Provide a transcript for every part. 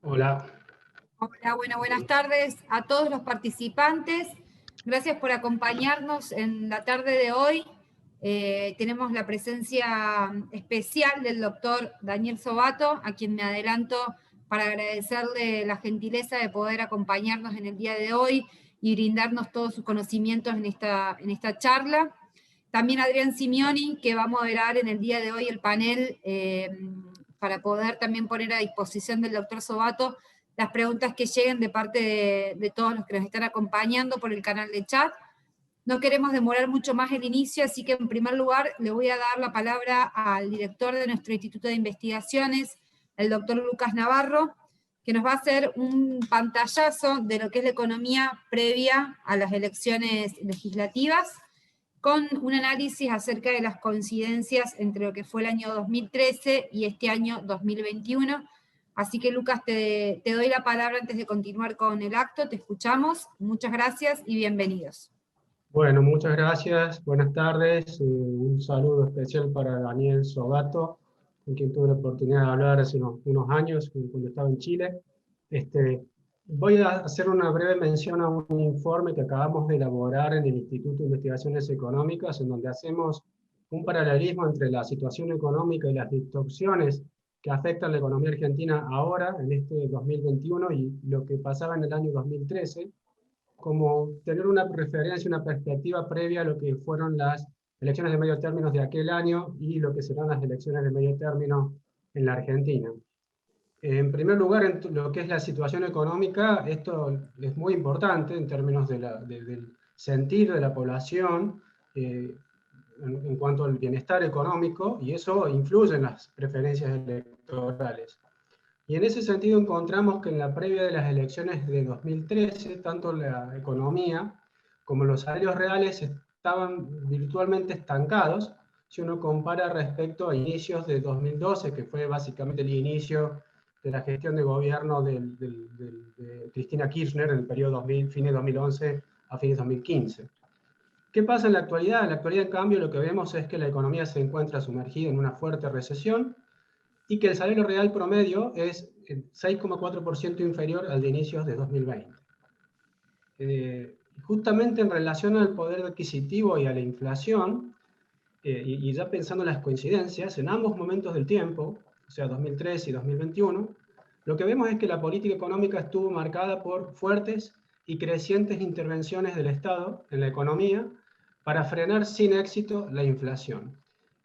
Hola. Hola, buenas tardes a todos los participantes. Gracias por acompañarnos en la tarde de hoy. Tenemos la presencia especial del doctor Daniel Sobato, a quien me adelanto para agradecerle la gentileza de poder acompañarnos en el día de hoy y brindarnos todos sus conocimientos en esta charla. También Adrián Simeoni, que va a moderar en el día de hoy el panel para poder también poner a disposición del doctor Sobato las preguntas que lleguen de parte de todos los que nos están acompañando por el canal de chat. No queremos demorar mucho más el inicio, así que en primer lugar le voy a dar la palabra al director de nuestro Instituto de Investigaciones, el doctor Lucas Navarro, que nos va a hacer un pantallazo de lo que es la economía previa a las elecciones legislativas, con un análisis acerca de las coincidencias entre lo que fue el año 2013 y este año 2021. Así que Lucas, te doy la palabra antes de continuar con el acto, te escuchamos, muchas gracias y bienvenidos. Bueno, muchas gracias, buenas tardes, un saludo especial para Daniel Sobato, con quien tuve la oportunidad de hablar hace unos años, cuando estaba en Chile. Voy a hacer una breve mención a un informe que acabamos de elaborar en el Instituto de Investigaciones Económicas, en donde hacemos un paralelismo entre la situación económica y las distorsiones que afectan la economía argentina ahora, en este 2021, y lo que pasaba en el año 2013, como tener una referencia, una perspectiva previa a lo que fueron las elecciones de medio término de aquel año y lo que serán las elecciones de medio término en la Argentina. En primer lugar, en lo que es la situación económica, esto es muy importante en términos del sentir de la población en cuanto al bienestar económico, y eso influye en las preferencias electorales. Y en ese sentido encontramos que en la previa de las elecciones de 2013, tanto la economía como los salarios reales estaban virtualmente estancados, si uno compara respecto a inicios de 2012, que fue básicamente el inicio de la gestión de gobierno de Cristina Kirchner en el periodo fines 2011 a fines 2015. ¿Qué pasa en la actualidad? En la actualidad, en cambio, lo que vemos es que la economía se encuentra sumergida en una fuerte recesión, y que el salario real promedio es 6,4% inferior al de inicios de 2020. Justamente en relación al poder adquisitivo y a la inflación, y ya pensando en las coincidencias, en ambos momentos del tiempo, o sea, 2013 y 2021, lo que vemos es que la política económica estuvo marcada por fuertes y crecientes intervenciones del Estado en la economía para frenar sin éxito la inflación.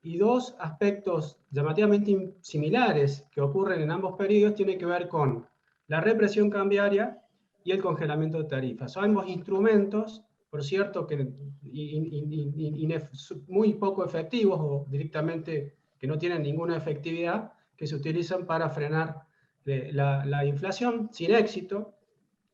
Y dos aspectos llamativamente similares que ocurren en ambos periodos tienen que ver con la represión cambiaria y el congelamiento de tarifas. Son ambos instrumentos, por cierto, que muy poco efectivos o directamente que no tienen ninguna efectividad, que se utilizan para frenar la inflación sin éxito.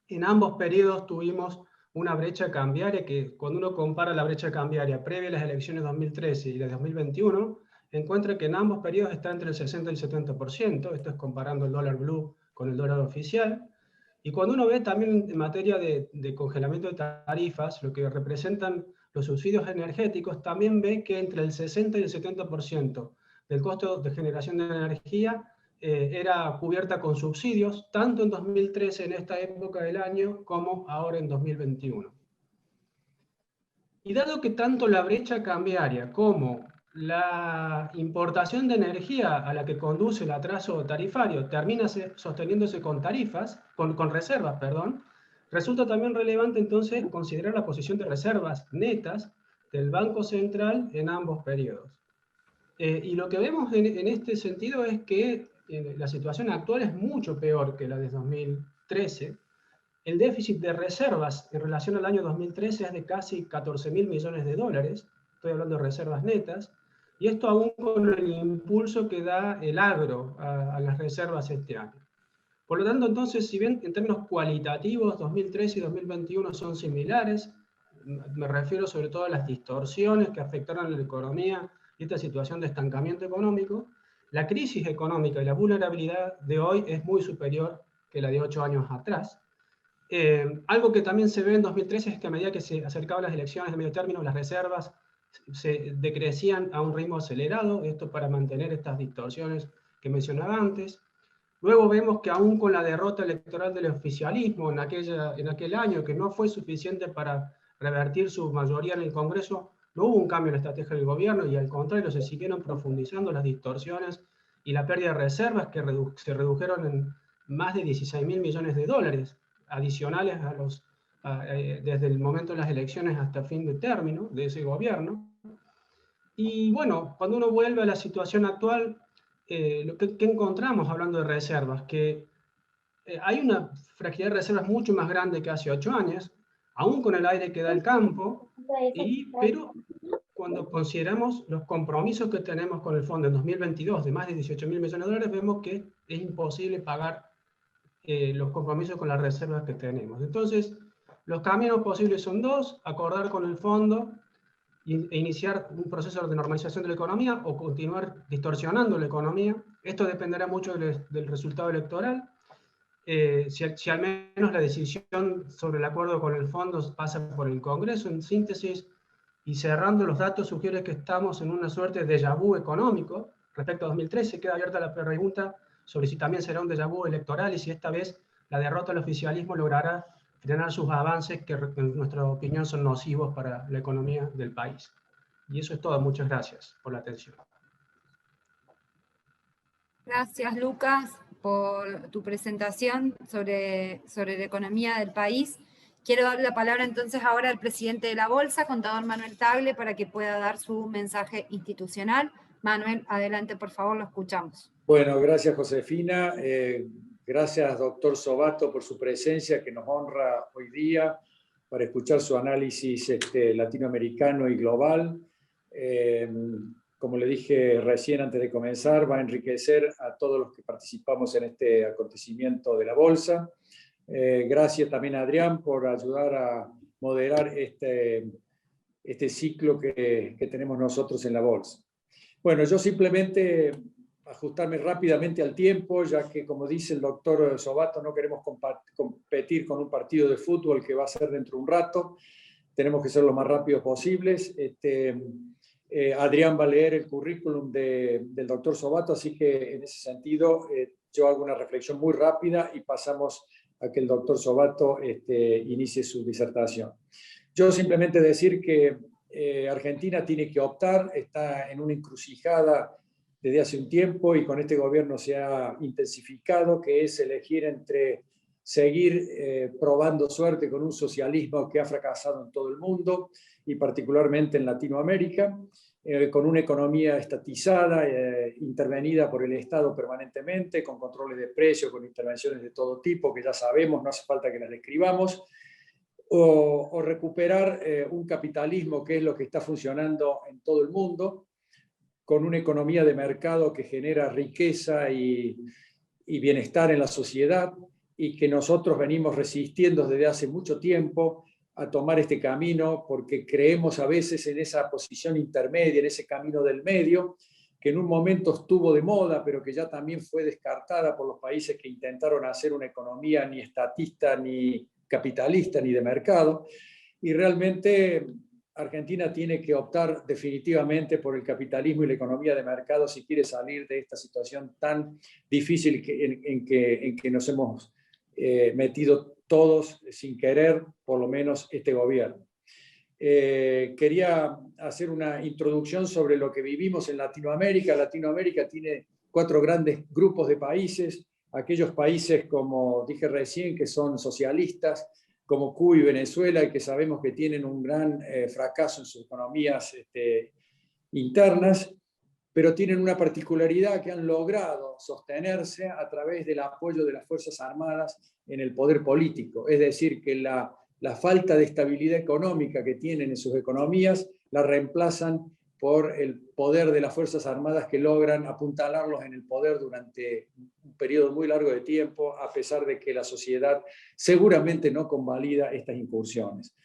En ambos periodos tuvimos una brecha cambiaria que, cuando uno compara la brecha cambiaria previa a las elecciones de 2013 y de 2021, encuentra que en ambos periodos está entre el 60 y el 70%, esto es comparando el dólar blue con el dólar oficial. Y cuando uno ve también en materia de congelamiento de tarifas, lo que representan los subsidios energéticos, también ve que entre el 60 y el 70% del costo de generación de energía era cubierta con subsidios, tanto en 2013, en esta época del año, como ahora en 2021. Y dado que tanto la brecha cambiaria como la importación de energía a la que conduce el atraso tarifario termina sosteniéndose con reservas, resulta también relevante entonces considerar la posición de reservas netas del Banco Central en ambos periodos. Y lo que vemos en este sentido es que la situación actual es mucho peor que la de 2013. El déficit de reservas en relación al año 2013 es de casi 14.000 millones de dólares, estoy hablando de reservas netas, y esto aún con el impulso que da el agro a las reservas este año. Por lo tanto, entonces, si bien en términos cualitativos 2013 y 2021 son similares, me refiero sobre todo a las distorsiones que afectaron a la economía y esta situación de estancamiento económico, la crisis económica y la vulnerabilidad de hoy es muy superior que la de 8 años atrás. Algo que también se ve en 2013 es que a medida que se acercaban las elecciones de medio término, las reservas se decrecían a un ritmo acelerado, esto para mantener estas distorsiones que mencionaba antes. Luego vemos que aún con la derrota electoral del oficialismo en aquel año, que no fue suficiente para revertir su mayoría en el Congreso, no hubo un cambio en la estrategia del gobierno y al contrario se siguieron profundizando las distorsiones y la pérdida de reservas que se redujeron en más de 16.000 millones de dólares adicionales desde el momento de las elecciones hasta fin de término de ese gobierno. Y bueno, cuando uno vuelve a la situación actual, ¿qué encontramos hablando de reservas? Que hay una fragilidad de reservas mucho más grande que hace 8 años, aún con el aire que da el campo, pero cuando consideramos los compromisos que tenemos con el fondo en 2022 de más de 18.000 millones de dólares, vemos que es imposible pagar los compromisos con las reservas que tenemos. Entonces, los caminos posibles son dos: acordar con el fondo e iniciar un proceso de normalización de la economía o continuar distorsionando la economía. Esto dependerá mucho del resultado electoral. Si al menos la decisión sobre el acuerdo con el fondo pasa por el Congreso, en síntesis y cerrando los datos, sugiere que estamos en una suerte de déjà vu económico. Respecto a 2013, queda abierta la pregunta sobre si también será un déjà vu electoral y si esta vez la derrota del oficialismo logrará frenar sus avances que en nuestra opinión son nocivos para la economía del país. Y eso es todo. Muchas gracias por la atención. Gracias, Lucas, por tu presentación sobre la economía del país. Quiero dar la palabra entonces ahora al presidente de la Bolsa, contador Manuel Tagle, para que pueda dar su mensaje institucional. Manuel, adelante, por favor, lo escuchamos. Bueno, gracias, Josefina. Gracias, doctor Sobato, por su presencia, que nos honra hoy día para escuchar su análisis latinoamericano y global. Como le dije recién antes de comenzar, va a enriquecer a todos los que participamos en este acontecimiento de la Bolsa. Gracias también a Adrián por ayudar a moderar este ciclo que tenemos nosotros en la Bolsa. Bueno, yo simplemente ajustarme rápidamente al tiempo, ya que, como dice el doctor Sobato, no queremos competir con un partido de fútbol que va a ser dentro de un rato. Tenemos que ser lo más rápidos posibles. Adrián va a leer el currículum del doctor Sobato, así que en ese sentido yo hago una reflexión muy rápida y pasamos a que el doctor Sobato inicie su disertación. Yo simplemente decir que Argentina tiene que optar, está en una encrucijada desde hace un tiempo y con este gobierno se ha intensificado, que es elegir entre seguir probando suerte con un socialismo que ha fracasado en todo el mundo y particularmente en Latinoamérica, con una economía estatizada, intervenida por el Estado permanentemente, con controles de precios, con intervenciones de todo tipo, que ya sabemos, no hace falta que las describamos, o recuperar un capitalismo que es lo que está funcionando en todo el mundo, con una economía de mercado que genera riqueza y bienestar en la sociedad y que nosotros venimos resistiendo desde hace mucho tiempo a tomar este camino porque creemos a veces en esa posición intermedia, en ese camino del medio, que en un momento estuvo de moda, pero que ya también fue descartada por los países que intentaron hacer una economía ni estatista, ni capitalista, ni de mercado. Y realmente Argentina tiene que optar definitivamente por el capitalismo y la economía de mercado si quiere salir de esta situación tan difícil en que nos hemos metido todos sin querer, por lo menos este gobierno. Quería hacer una introducción sobre lo que vivimos en Latinoamérica. Latinoamérica tiene 4 grandes grupos de países, aquellos países, como dije recién, que son socialistas, como Cuba y Venezuela, y que sabemos que tienen un gran fracaso en sus economías internas, pero tienen una particularidad que han logrado sostenerse a través del apoyo de las Fuerzas Armadas en el poder político. Es decir, que la falta de estabilidad económica que tienen en sus economías la reemplazan por el poder de las Fuerzas Armadas que logran apuntalarlos en el poder durante un periodo muy largo de tiempo, a pesar de que la sociedad seguramente no convalida estas incursiones.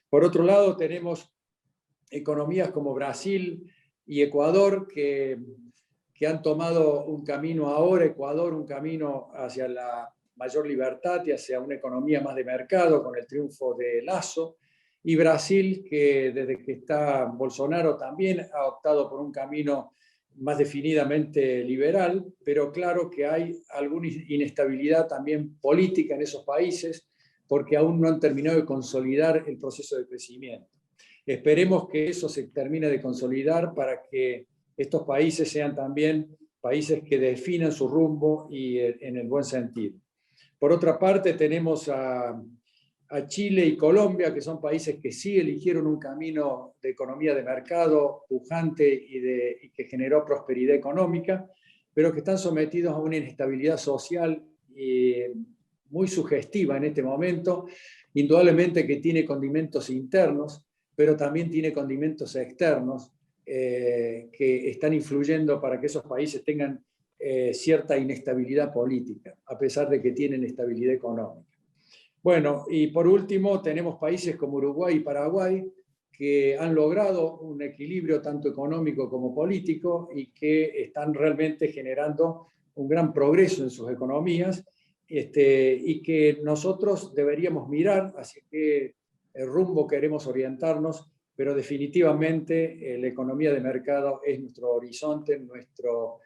Por otro lado, tenemos economías como Brasil y Ecuador que han tomado un camino ahora, Ecuador un camino hacia la mayor libertad y hacia una economía más de mercado con el triunfo de Lasso, y Brasil, que desde que está Bolsonaro también ha optado por un camino más definidamente liberal, pero claro que hay alguna inestabilidad también política en esos países, porque aún no han terminado de consolidar el proceso de crecimiento. Esperemos que eso se termine de consolidar para que estos países sean también países que definan su rumbo y en el buen sentido. Por otra parte, tenemos a Chile y Colombia, que son países que sí eligieron un camino de economía de mercado pujante y que generó prosperidad económica, pero que están sometidos a una inestabilidad social muy sugestiva en este momento, indudablemente que tiene condimentos internos, pero también tiene condimentos externos que están influyendo para que esos países tengan cierta inestabilidad política, a pesar de que tienen estabilidad económica. Bueno, y por último tenemos países como Uruguay y Paraguay que han logrado un equilibrio tanto económico como político y que están realmente generando un gran progreso en sus economías y que nosotros deberíamos mirar hacia qué rumbo queremos orientarnos, pero definitivamente la economía de mercado es nuestro horizonte, nuestro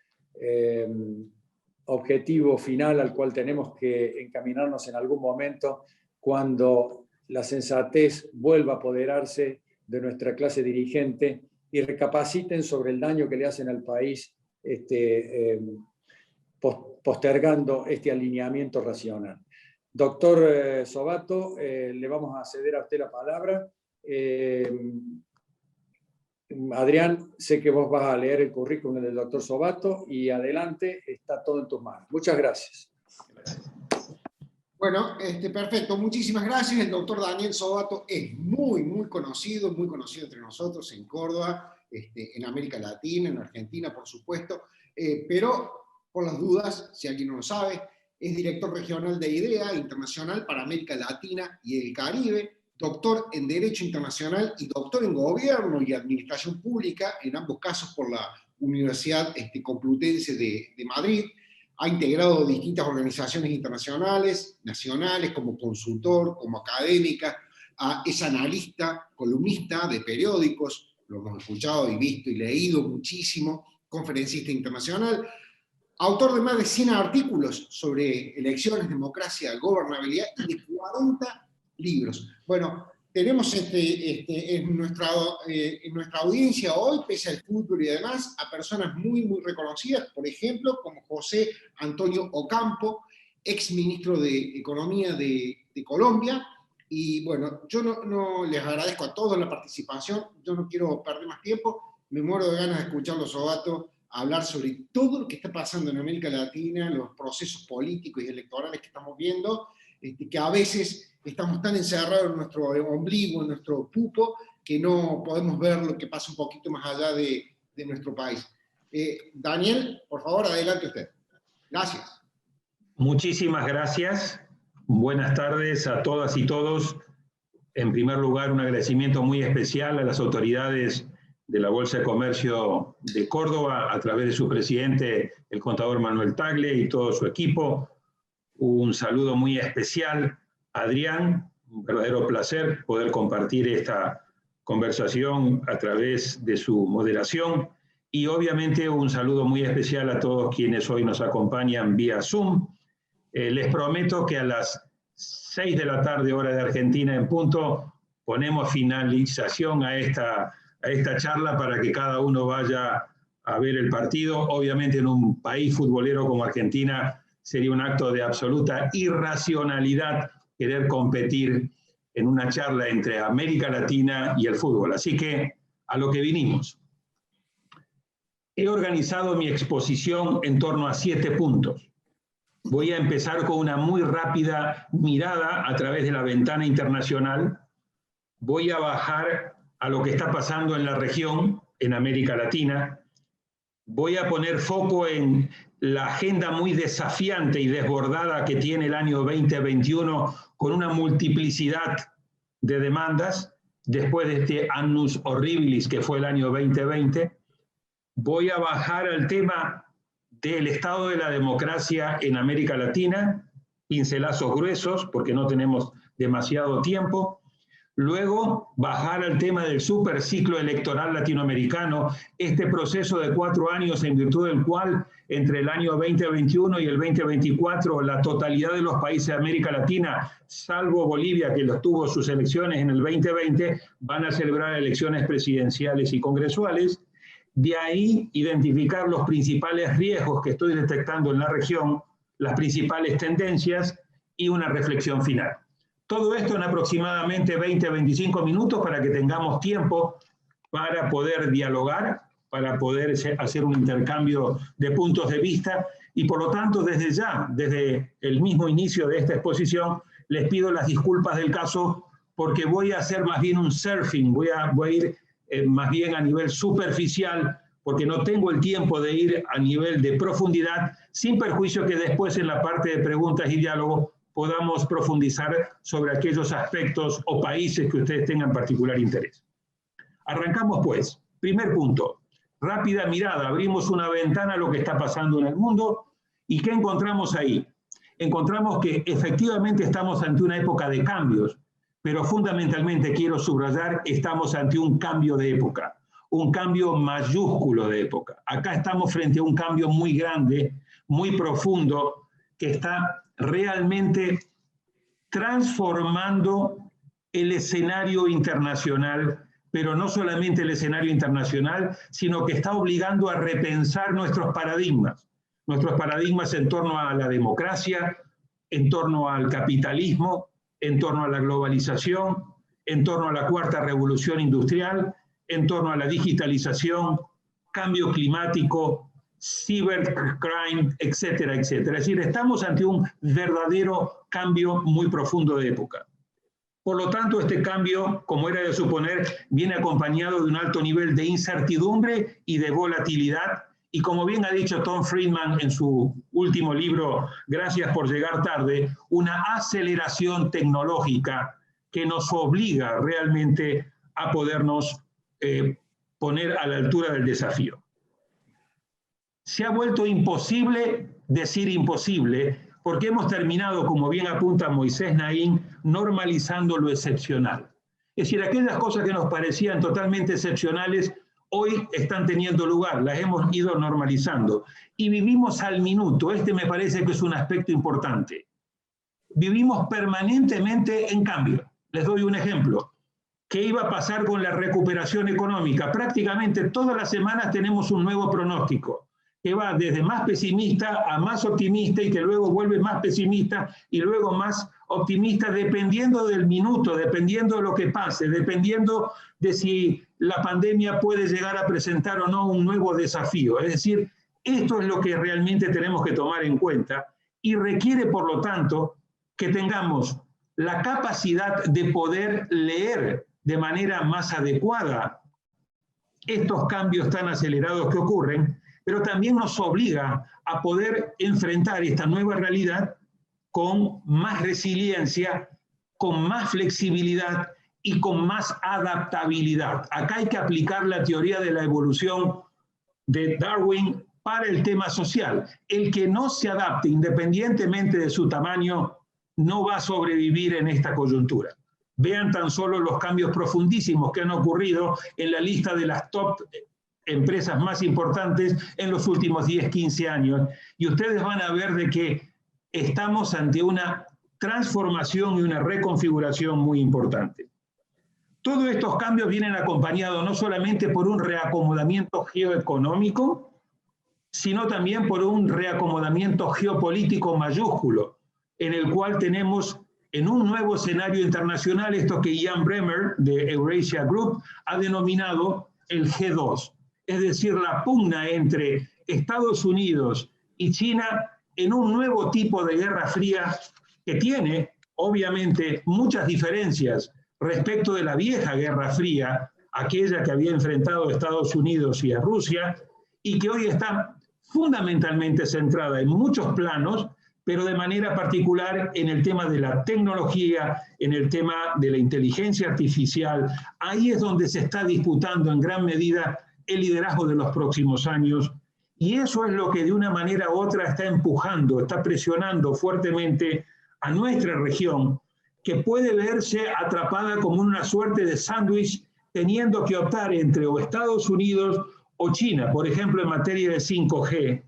objetivo final al cual tenemos que encaminarnos en algún momento cuando la sensatez vuelva a apoderarse de nuestra clase dirigente y recapaciten sobre el daño que le hacen al país postergando este alineamiento racional. Doctor Sobato, le vamos a ceder a usted la palabra. Adrián, sé que vos vas a leer el currículum del doctor Sobato y adelante, está todo en tus manos. Muchas gracias. Bueno, perfecto, muchísimas gracias. El doctor Daniel Sobato es muy conocido entre nosotros en Córdoba, en América Latina, en Argentina, por supuesto, pero por las dudas, si alguien no lo sabe, es director regional de IDEA Internacional para América Latina y el Caribe, doctor en Derecho Internacional y doctor en Gobierno y Administración Pública, en ambos casos por la Universidad Complutense de Madrid. Ha integrado distintas organizaciones internacionales, nacionales, como consultor, como académica, es analista, columnista de periódicos, lo hemos escuchado y visto y leído muchísimo, conferencista internacional, autor de más de 100 artículos sobre elecciones, democracia, gobernabilidad y de 40 libros. Bueno, tenemos en nuestra audiencia hoy, pese al fútbol y demás, a personas muy reconocidas, por ejemplo, como José Antonio Ocampo, ex ministro de Economía de Colombia. Y bueno, yo no les agradezco a todos la participación, yo no quiero perder más tiempo, me muero de ganas de escucharlo, Sobato, hablar sobre todo lo que está pasando en América Latina, los procesos políticos y electorales que estamos viendo, que a veces estamos tan encerrados en nuestro ombligo, en nuestro pupo, que no podemos ver lo que pasa un poquito más allá de nuestro país. Daniel, por favor, adelante usted. Gracias. Muchísimas gracias. Buenas tardes a todas y todos. En primer lugar, un agradecimiento muy especial a las autoridades de la Bolsa de Comercio de Córdoba, a través de su presidente, el contador Manuel Tagle, y todo su equipo. Un saludo muy especial a Adrián, un verdadero placer poder compartir esta conversación a través de su moderación, y obviamente un saludo muy especial a todos quienes hoy nos acompañan vía Zoom. Les prometo que a las 6 de la tarde, hora de Argentina en punto, ponemos finalización a esta charla para que cada uno vaya a ver el partido. Obviamente en un país futbolero como Argentina sería un acto de absoluta irracionalidad querer competir en una charla entre América Latina y el fútbol. Así que a lo que vinimos. He organizado mi exposición en torno a 7 puntos. Voy a empezar con una muy rápida mirada a través de la ventana internacional. Voy a bajar a lo que está pasando en la región, en América Latina. Voy a poner foco en la agenda muy desafiante y desbordada que tiene el año 2021, con una multiplicidad de demandas después de este annus horribilis que fue el año 2020. Voy a bajar al tema del estado de la democracia en América Latina, pincelazos gruesos porque no tenemos demasiado tiempo. Luego, bajar al tema del superciclo electoral latinoamericano, este proceso de 4 años en virtud del cual entre el año 2021 y el 2024 la totalidad de los países de América Latina, salvo Bolivia que tuvo sus elecciones en el 2020, van a celebrar elecciones presidenciales y congresuales. De ahí identificar los principales riesgos que estoy detectando en la región, las principales tendencias y una reflexión final. Todo esto en aproximadamente 20-25 minutos para que tengamos tiempo para poder dialogar, para poder hacer un intercambio de puntos de vista y por lo tanto desde ya, desde el mismo inicio de esta exposición, les pido las disculpas del caso porque voy a hacer más bien un surfing, voy a ir más bien a nivel superficial porque no tengo el tiempo de ir a nivel de profundidad, sin perjuicio que después en la parte de preguntas y diálogo podamos profundizar sobre aquellos aspectos o países que ustedes tengan particular interés. Arrancamos pues. Primer punto, rápida mirada, abrimos una ventana a lo que está pasando en el mundo y ¿qué encontramos ahí? Encontramos que efectivamente estamos ante una época de cambios, pero fundamentalmente quiero subrayar, estamos ante un cambio de época, un cambio mayúsculo de época. Acá estamos frente a un cambio muy grande, muy profundo, que está realmente transformando el escenario internacional, pero no solamente el escenario internacional, sino que está obligando a repensar nuestros paradigmas en torno a la democracia, en torno al capitalismo, en torno a la globalización, en torno a la cuarta revolución industrial, en torno a la digitalización, cambio climático, cybercrime, etcétera, etcétera. Es decir, estamos ante un verdadero cambio muy profundo de época. Por lo tanto, este cambio, como era de suponer, viene acompañado de un alto nivel de incertidumbre y de volatilidad. Y como bien ha dicho Tom Friedman en su último libro, Gracias por llegar tarde, una aceleración tecnológica que nos obliga realmente a podernos poner a la altura del desafío. Se ha vuelto imposible decir imposible, porque hemos terminado, como bien apunta Moisés Naim, normalizando lo excepcional. Es decir, aquellas cosas que nos parecían totalmente excepcionales, hoy están teniendo lugar, las hemos ido normalizando. Y vivimos al minuto, este me parece que es un aspecto importante. Vivimos permanentemente en cambio. Les doy un ejemplo. ¿Qué iba a pasar con la recuperación económica? Prácticamente todas las semanas tenemos un nuevo pronóstico, que va desde más pesimista a más optimista y que luego vuelve más pesimista y luego más optimista dependiendo del minuto, dependiendo de lo que pase, dependiendo de si la pandemia puede llegar a presentar o no un nuevo desafío. Es decir, esto es lo que realmente tenemos que tomar en cuenta y requiere, por lo tanto, que tengamos la capacidad de poder leer de manera más adecuada estos cambios tan acelerados que ocurren, pero también nos obliga a poder enfrentar esta nueva realidad con más resiliencia, con más flexibilidad y con más adaptabilidad. Acá hay que aplicar la teoría de la evolución de Darwin para el tema social. El que no se adapte independientemente de su tamaño no va a sobrevivir en esta coyuntura. Vean tan solo los cambios profundísimos que han ocurrido en la lista de las top empresas más importantes en los últimos 10-15 años. Y ustedes van a ver de que estamos ante una transformación y una reconfiguración muy importante. Todos estos cambios vienen acompañados no solamente por un reacomodamiento geoeconómico, sino también por un reacomodamiento geopolítico mayúsculo, en el cual tenemos en un nuevo escenario internacional esto que Ian Bremmer de Eurasia Group ha denominado el G2, es decir, la pugna entre Estados Unidos y China en un nuevo tipo de guerra fría que tiene, obviamente, muchas diferencias respecto de la vieja Guerra Fría, aquella que había enfrentado a Estados Unidos y a Rusia, y que hoy está fundamentalmente centrada en muchos planos, pero de manera particular en el tema de la tecnología, en el tema de la inteligencia artificial. Ahí es donde se está disputando en gran medida el liderazgo de los próximos años, y eso es lo que de una manera u otra está empujando, está presionando fuertemente a nuestra región que puede verse atrapada como una suerte de sándwich, teniendo que optar entre o Estados Unidos o China, por ejemplo, en materia de 5G,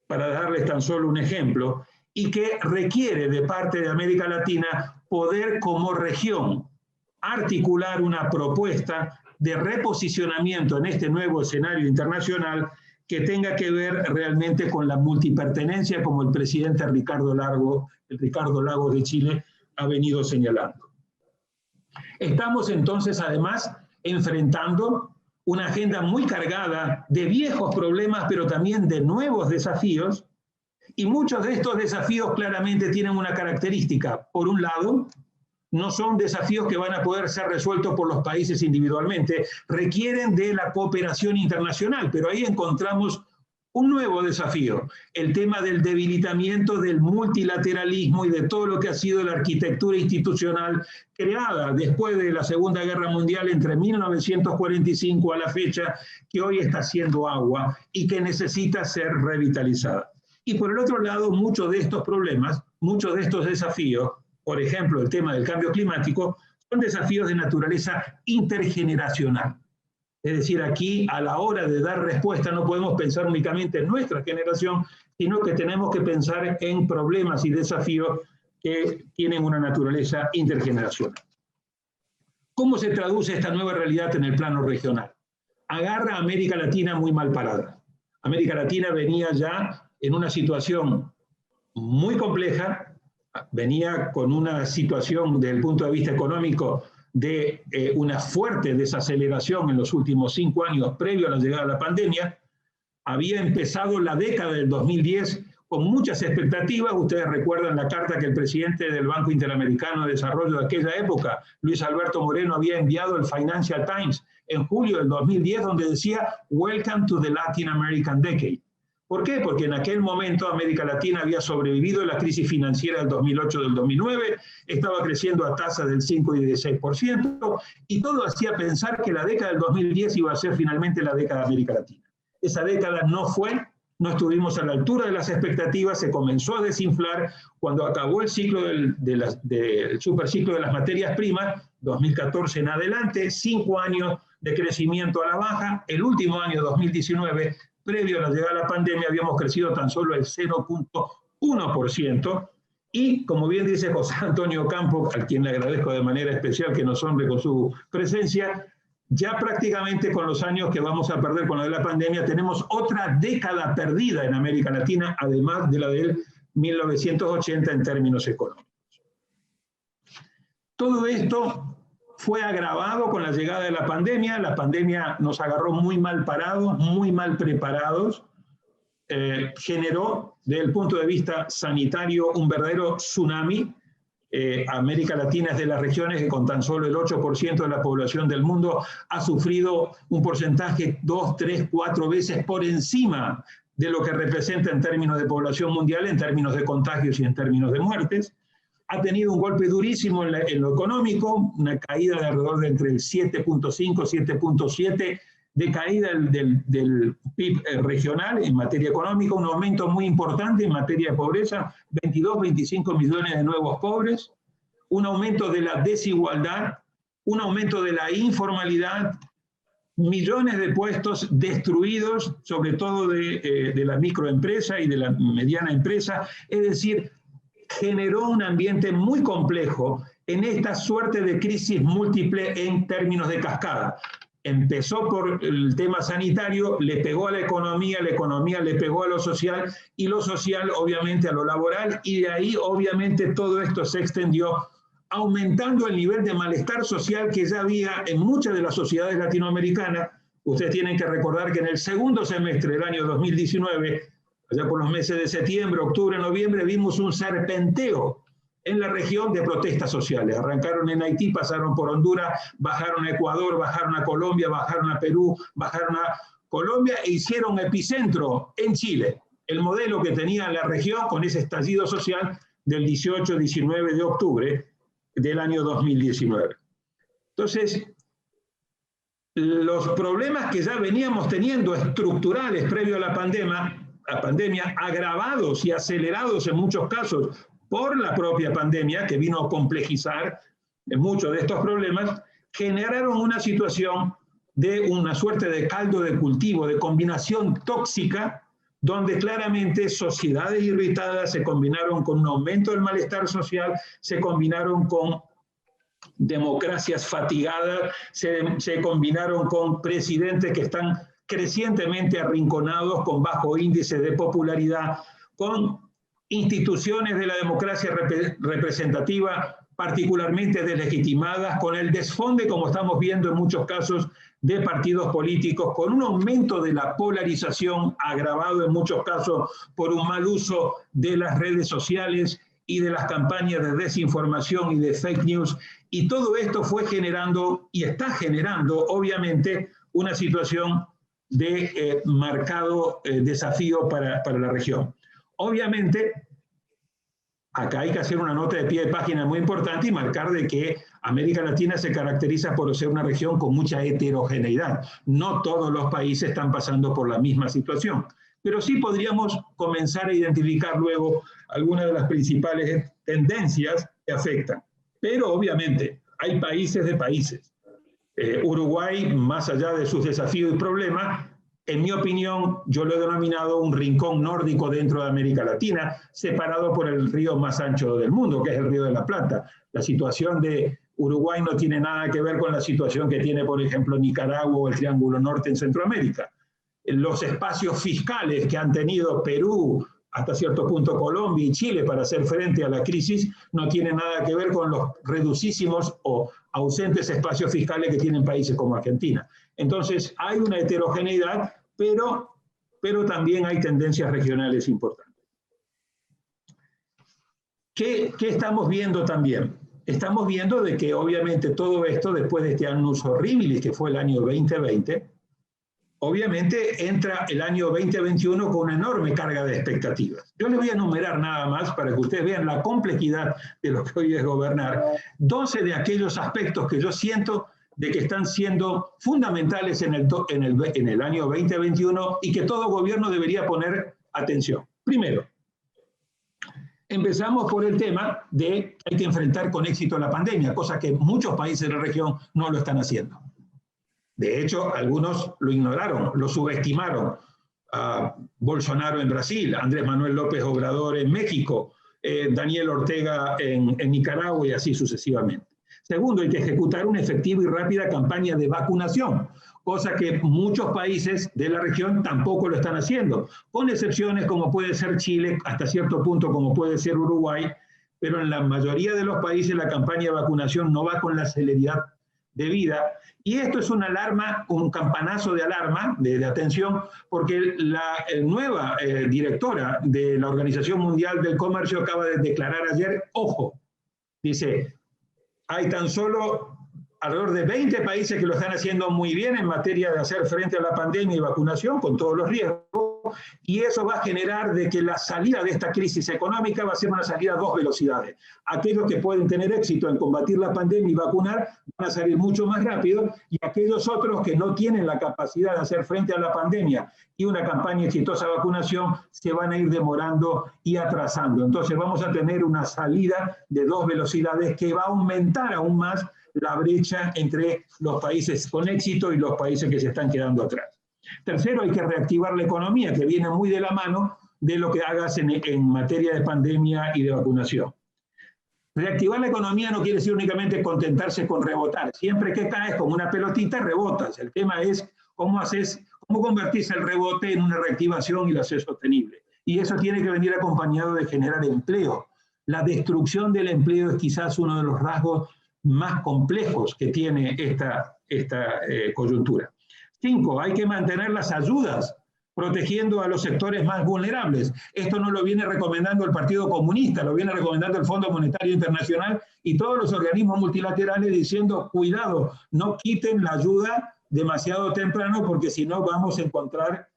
para darles tan solo un ejemplo, y que requiere de parte de América Latina poder como región articular una propuesta de reposicionamiento en este nuevo escenario internacional que tenga que ver realmente con la multipertenencia, como el presidente Ricardo Lagos de Chile ha venido señalando. Estamos entonces además enfrentando una agenda muy cargada de viejos problemas, pero también de nuevos desafíos, y muchos de estos desafíos claramente tienen una característica. Por un lado, no son desafíos que van a poder ser resueltos por los países individualmente, requieren de la cooperación internacional, pero ahí encontramos un nuevo desafío, el tema del debilitamiento del multilateralismo y de todo lo que ha sido la arquitectura institucional creada después de la Segunda Guerra Mundial entre 1945 a la fecha, que hoy está haciendo agua y que necesita ser revitalizada. Y por el otro lado, muchos de estos problemas, muchos de estos desafíos, por ejemplo, el tema del cambio climático, son desafíos de naturaleza intergeneracional. Es decir, aquí a la hora de dar respuesta no podemos pensar únicamente en nuestra generación, sino que tenemos que pensar en problemas y desafíos que tienen una naturaleza intergeneracional. ¿Cómo se traduce esta nueva realidad en el plano regional? Agarra a América Latina muy mal parada. América Latina venía ya en una situación muy compleja, venía con una situación desde el punto de vista económico de una fuerte desaceleración en los últimos 5 años previo a la llegada de la pandemia. Había empezado la década del 2010 con muchas expectativas. Ustedes recuerdan la carta que el presidente del Banco Interamericano de Desarrollo de aquella época, Luis Alberto Moreno, había enviado al Financial Times en julio del 2010, donde decía "Welcome to the Latin American Decade". ¿Por qué? Porque en aquel momento América Latina había sobrevivido a la crisis financiera del 2008 del 2009, estaba creciendo a tasas del 5 y del 6%, y todo hacía pensar que la década del 2010 iba a ser finalmente la década de América Latina. Esa década no fue, no estuvimos a la altura de las expectativas, se comenzó a desinflar cuando acabó el ciclo del superciclo de las materias primas, 2014 en adelante, 5 años de crecimiento a la baja. El último año, 2019, previo a la llegada de la pandemia, habíamos crecido tan solo el 0.1%, y como bien dice José Antonio Campo, a quien le agradezco de manera especial que nos honre con su presencia, ya prácticamente con los años que vamos a perder con la de la pandemia, tenemos otra década perdida en América Latina, además de la del 1980 en términos económicos. Todo esto fue agravado con la llegada de la pandemia nos agarró muy mal parados, muy mal preparados, generó desde el punto de vista sanitario un verdadero tsunami. América Latina es de las regiones que con tan solo el 8% de la población del mundo ha sufrido un porcentaje 2, 3, 4 veces por encima de lo que representa en términos de población mundial, en términos de contagios y en términos de muertes. Ha tenido un golpe durísimo en lo económico, una caída de alrededor de entre el 7.5 y 7.7 de caída del PIB regional en materia económica, un aumento muy importante en materia de pobreza, 22, 25 millones de nuevos pobres, un aumento de la desigualdad, un aumento de la informalidad, millones de puestos destruidos, sobre todo de la microempresa y de la mediana empresa, es decir, generó un ambiente muy complejo en esta suerte de crisis múltiple en términos de cascada. Empezó por el tema sanitario, le pegó a la economía le pegó a lo social, y lo social obviamente a lo laboral, y de ahí obviamente todo esto se extendió, aumentando el nivel de malestar social que ya había en muchas de las sociedades latinoamericanas. Ustedes tienen que recordar que en el segundo semestre del año 2019, allá por los meses de septiembre, octubre, noviembre, vimos un serpenteo en la región de protestas sociales. Arrancaron en Haití, pasaron por Honduras, bajaron a Ecuador, bajaron a Colombia, bajaron a Perú, bajaron a Colombia e hicieron epicentro en Chile. El modelo que tenía la región con ese estallido social del 18-19 de octubre del año 2019. Entonces, los problemas que ya veníamos teniendo estructurales previo a la pandemia, agravados y acelerados en muchos casos por la propia pandemia, que vino a complejizar muchos de estos problemas, generaron una situación de una suerte de caldo de cultivo, de combinación tóxica, donde claramente sociedades irritadas se combinaron con un aumento del malestar social, se combinaron con democracias fatigadas, se combinaron con presidentes que están crecientemente arrinconados, con bajo índice de popularidad, con instituciones de la democracia representativa particularmente deslegitimadas, con el desfonde, como estamos viendo en muchos casos, de partidos políticos, con un aumento de la polarización agravado en muchos casos por un mal uso de las redes sociales y de las campañas de desinformación y de fake news. Y todo esto fue generando y está generando, obviamente, una situación de marcado desafío para la región. Obviamente, acá hay que hacer una nota de pie de página muy importante y marcar de que América Latina se caracteriza por ser una región con mucha heterogeneidad. No todos los países están pasando por la misma situación, pero sí podríamos comenzar a identificar luego algunas de las principales tendencias que afectan. Pero obviamente hay países de países. Uruguay, más allá de sus desafíos y problemas, en mi opinión, yo lo he denominado un rincón nórdico dentro de América Latina, separado por el río más ancho del mundo, que es el Río de la Plata. La situación de Uruguay no tiene nada que ver con la situación que tiene, por ejemplo, Nicaragua o el Triángulo Norte en Centroamérica. Los espacios fiscales que han tenido Perú, hasta cierto punto Colombia y Chile para hacer frente a la crisis, no tienen nada que ver con los reducísimos o ausentes espacios fiscales que tienen países como Argentina. Entonces, hay una heterogeneidad, pero también hay tendencias regionales importantes. ¿Qué estamos viendo también? Estamos viendo de que obviamente todo esto, después de este annus horribilis que fue el año 2020, obviamente entra el año 2021 con una enorme carga de expectativas. Yo les voy a enumerar nada más para que ustedes vean la complejidad de lo que hoy es gobernar. 12 de aquellos aspectos que yo siento de que están siendo fundamentales en el año 2021 y que todo gobierno debería poner atención. Primero, empezamos por el tema de hay que enfrentar con éxito la pandemia, cosa que muchos países de la región no lo están haciendo. De hecho, algunos lo ignoraron, lo subestimaron. Bolsonaro en Brasil, Andrés Manuel López Obrador en México, Daniel Ortega en Nicaragua y así sucesivamente. Segundo, hay que ejecutar una efectiva y rápida campaña de vacunación, cosa que muchos países de la región tampoco lo están haciendo, con excepciones como puede ser Chile, hasta cierto punto como puede ser Uruguay, pero en la mayoría de los países la campaña de vacunación no va con la celeridad debida. Y esto es una alarma, un campanazo de alarma, de atención, porque la nueva directora de la Organización Mundial del Comercio acaba de declarar ayer, ojo, dice, hay tan solo alrededor de 20 países que lo están haciendo muy bien en materia de hacer frente a la pandemia y vacunación, con todos los riesgos, y eso va a generar de que la salida de esta crisis económica va a ser una salida a dos velocidades. Aquellos que pueden tener éxito en combatir la pandemia y vacunar van a salir mucho más rápido, y aquellos otros que no tienen la capacidad de hacer frente a la pandemia y una campaña exitosa de vacunación se van a ir demorando y atrasando. Entonces vamos a tener una salida de dos velocidades que va a aumentar aún más la brecha entre los países con éxito y los países que se están quedando atrás. Tercero, hay que reactivar la economía, que viene muy de la mano de lo que hagas en materia de pandemia y de vacunación. Reactivar la economía no quiere decir únicamente contentarse con rebotar. Siempre que caes como una pelotita, rebotas. El tema es cómo convertís el rebote en una reactivación y lo haces sostenible. Y eso tiene que venir acompañado de generar empleo. La destrucción del empleo es quizás uno de los rasgos más complejos que tiene esta coyuntura. 5, hay que mantener las ayudas, protegiendo a los sectores más vulnerables. Esto no lo viene recomendando el Partido Comunista, lo viene recomendando el Fondo Monetario Internacional y todos los organismos multilaterales diciendo, cuidado, no quiten la ayuda demasiado temprano porque si no vamos a encontrar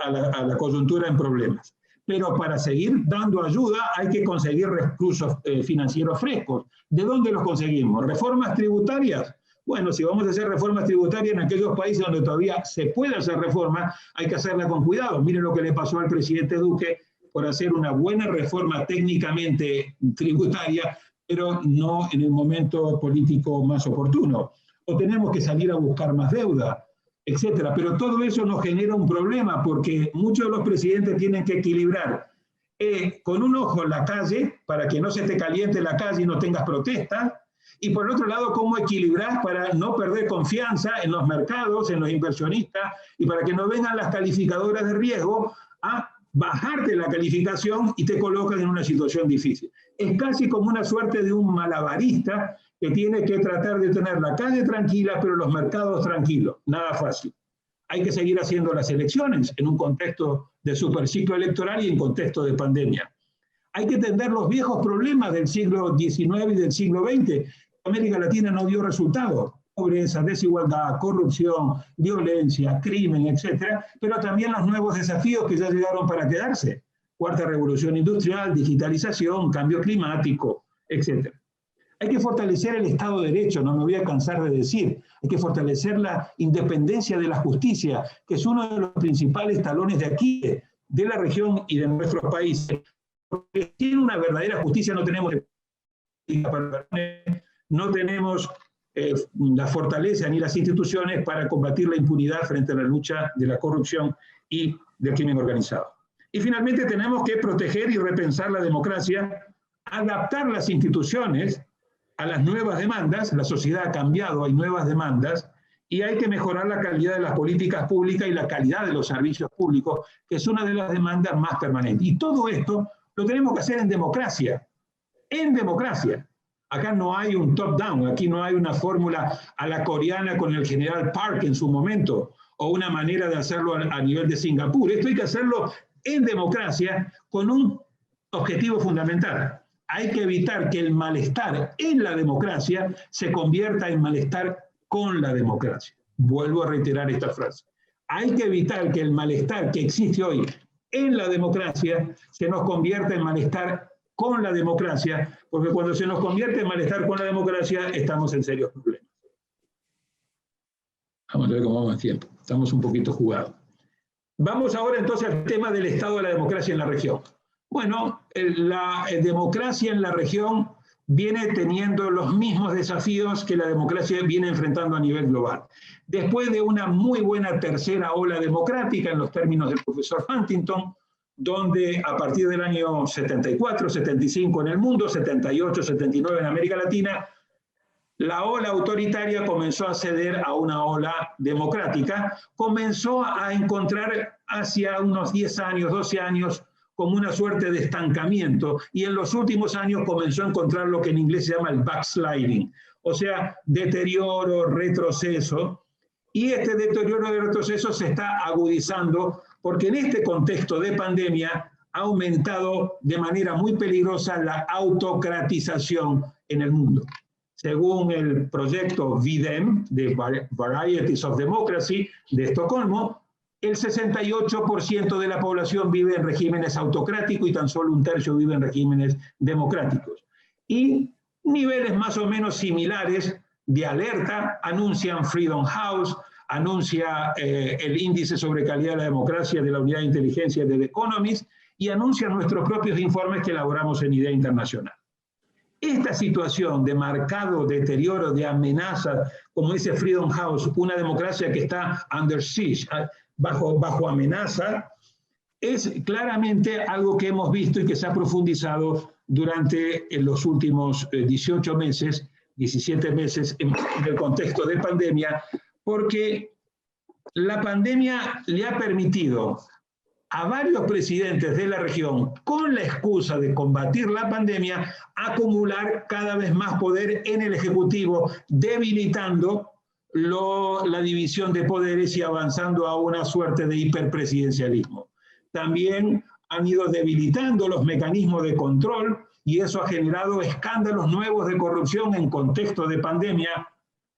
a la coyuntura en problemas. Pero para seguir dando ayuda hay que conseguir recursos financieros frescos. ¿De dónde los conseguimos? ¿Reformas tributarias? Bueno, si vamos a hacer reformas tributarias en aquellos países donde todavía se puede hacer reforma, hay que hacerla con cuidado. Miren lo que le pasó al presidente Duque por hacer una buena reforma técnicamente tributaria, pero no en el momento político más oportuno. O tenemos que salir a buscar más deuda, etcétera. Pero todo eso nos genera un problema, porque muchos de los presidentes tienen que equilibrar con un ojo la calle, para que no se te caliente la calle y no tengas protesta, y por el otro lado, cómo equilibrar para no perder confianza en los mercados, en los inversionistas, y para que no vengan las calificadoras de riesgo a bajarte la calificación y te colocan en una situación difícil. Es casi como una suerte de un malabarista que tiene que tratar de tener la calle tranquila, pero los mercados tranquilos. Nada fácil. Hay que seguir haciendo las elecciones en un contexto de superciclo electoral y en contexto de pandemia. Hay que atender los viejos problemas del siglo XIX y del siglo XX. América Latina no dio resultados. Pobreza, desigualdad, corrupción, violencia, crimen, etcétera, pero también los nuevos desafíos que ya llegaron para quedarse. Cuarta revolución industrial, digitalización, cambio climático, etcétera. Hay que fortalecer el Estado de Derecho, no me voy a cansar de decir. Hay que fortalecer la independencia de la justicia, que es uno de los principales talones de aquí, de la región y de nuestros países. Porque sin una verdadera justicia no tenemos la fortaleza ni las instituciones para combatir la impunidad frente a la lucha de la corrupción y del crimen organizado. Y finalmente tenemos que proteger y repensar la democracia, adaptar las instituciones a las nuevas demandas. La sociedad ha cambiado, hay nuevas demandas, y hay que mejorar la calidad de las políticas públicas y la calidad de los servicios públicos, que es una de las demandas más permanentes. Y todo esto lo tenemos que hacer en democracia. En democracia. Acá no hay un top-down, aquí no hay una fórmula a la coreana con el general Park en su momento, o una manera de hacerlo a nivel de Singapur. Esto hay que hacerlo en democracia con un objetivo fundamental. Hay que evitar que el malestar en la democracia se convierta en malestar con la democracia. Vuelvo a reiterar esta frase. Hay que evitar que el malestar que existe hoy en la democracia se nos convierta en malestar con la democracia, porque cuando se nos convierte en malestar con la democracia, estamos en serios problemas. Vamos a ver cómo vamos a tiempo. Estamos un poquito jugados. Vamos ahora entonces al tema del estado de la democracia en la región. Bueno, la democracia en la región viene teniendo los mismos desafíos que la democracia viene enfrentando a nivel global. Después de una muy buena tercera ola democrática, en los términos del profesor Huntington, donde a partir del año 74, 75 en el mundo, 78, 79 en América Latina, la ola autoritaria comenzó a ceder a una ola democrática, comenzó a encontrar hacia unos 10 años, 12 años, como una suerte de estancamiento, y en los últimos años comenzó a encontrar lo que en inglés se llama el backsliding, o sea, deterioro, retroceso, y este deterioro y retroceso se está agudizando porque en este contexto de pandemia ha aumentado de manera muy peligrosa la autocratización en el mundo. Según el proyecto VDEM, de Varieties of Democracy, de Estocolmo, el 68% de la población vive en regímenes autocráticos y tan solo un tercio vive en regímenes democráticos. Y niveles más o menos similares de alerta anuncian Freedom House, anuncia el índice sobre calidad de la democracia de la unidad de inteligencia de The Economist y anuncian nuestros propios informes que elaboramos en Idea Internacional. Esta situación de marcado deterioro, de amenaza, como dice Freedom House, una democracia que está under siege, bajo amenaza, es claramente algo que hemos visto y que se ha profundizado durante los últimos 18 meses, 17 meses en el contexto de pandemia, porque la pandemia le ha permitido a varios presidentes de la región, con la excusa de combatir la pandemia, acumular cada vez más poder en el Ejecutivo, debilitando la división de poderes y avanzando a una suerte de hiperpresidencialismo. También han ido debilitando los mecanismos de control y eso ha generado escándalos nuevos de corrupción en contexto de pandemia,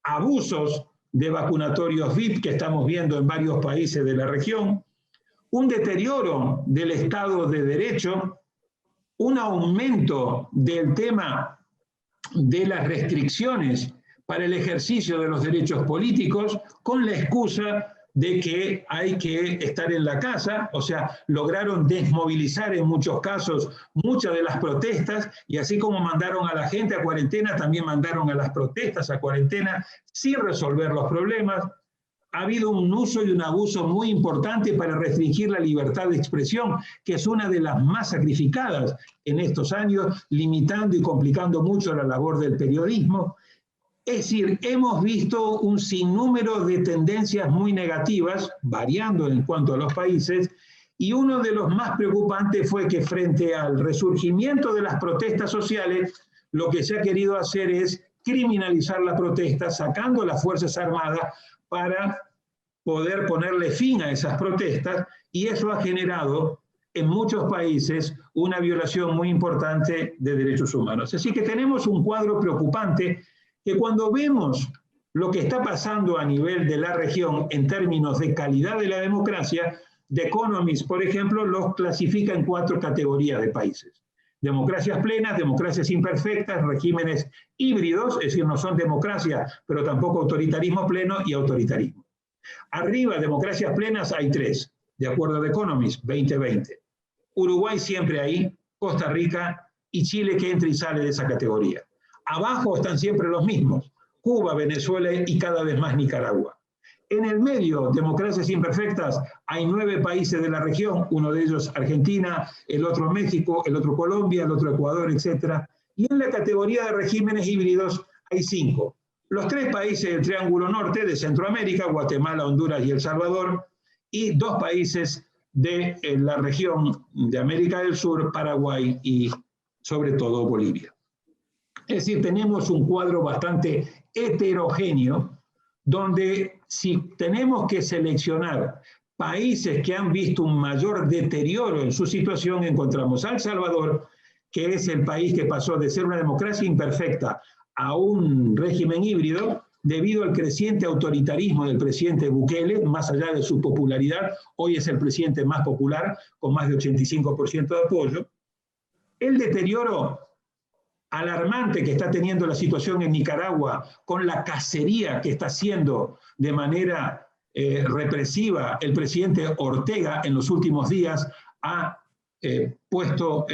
abusos de vacunatorios VIP que estamos viendo en varios países de la región, un deterioro del Estado de Derecho, un aumento del tema de las restricciones para el ejercicio de los derechos políticos con la excusa de que hay que estar en la casa, o sea, lograron desmovilizar en muchos casos muchas de las protestas, y así como mandaron a la gente a cuarentena, también mandaron a las protestas a cuarentena sin resolver los problemas. Ha habido un uso y un abuso muy importante para restringir la libertad de expresión, que es una de las más sacrificadas en estos años, limitando y complicando mucho la labor del periodismo. Es decir, hemos visto un sinnúmero de tendencias muy negativas, variando en cuanto a los países, y uno de los más preocupantes fue que frente al resurgimiento de las protestas sociales, lo que se ha querido hacer es criminalizar la protesta, sacando las Fuerzas Armadas para poder ponerle fin a esas protestas, y eso ha generado en muchos países una violación muy importante de derechos humanos. Así que tenemos un cuadro preocupante que cuando vemos lo que está pasando a nivel de la región en términos de calidad de la democracia, The Economist, por ejemplo, los clasifica en 4 categorías de países. Democracias plenas, democracias imperfectas, regímenes híbridos, es decir, no son democracias, pero tampoco autoritarismo pleno y autoritarismo. Arriba, democracias plenas, hay 3, de acuerdo a The Economist, 2020. Uruguay siempre ahí, Costa Rica y Chile, que entra y sale de esa categoría. Abajo están siempre los mismos, Cuba, Venezuela y cada vez más Nicaragua. En el medio, democracias imperfectas, hay 9 países de la región, uno de ellos Argentina, el otro México, el otro Colombia, el otro Ecuador, etc. Y en la categoría de regímenes híbridos hay 5. Los 3 países del Triángulo Norte de Centroamérica, Guatemala, Honduras y El Salvador, y 2 países de la región de América del Sur, Paraguay y sobre todo Bolivia. Es decir, tenemos un cuadro bastante heterogéneo, donde si tenemos que seleccionar países que han visto un mayor deterioro en su situación, encontramos a El Salvador, que es el país que pasó de ser una democracia imperfecta a un régimen híbrido, debido al creciente autoritarismo del presidente Bukele, más allá de su popularidad, hoy es el presidente más popular, con más de 85% de apoyo. El deterioro alarmante que está teniendo la situación en Nicaragua, con la cacería que está haciendo de manera represiva el presidente Ortega en los últimos días, ha puesto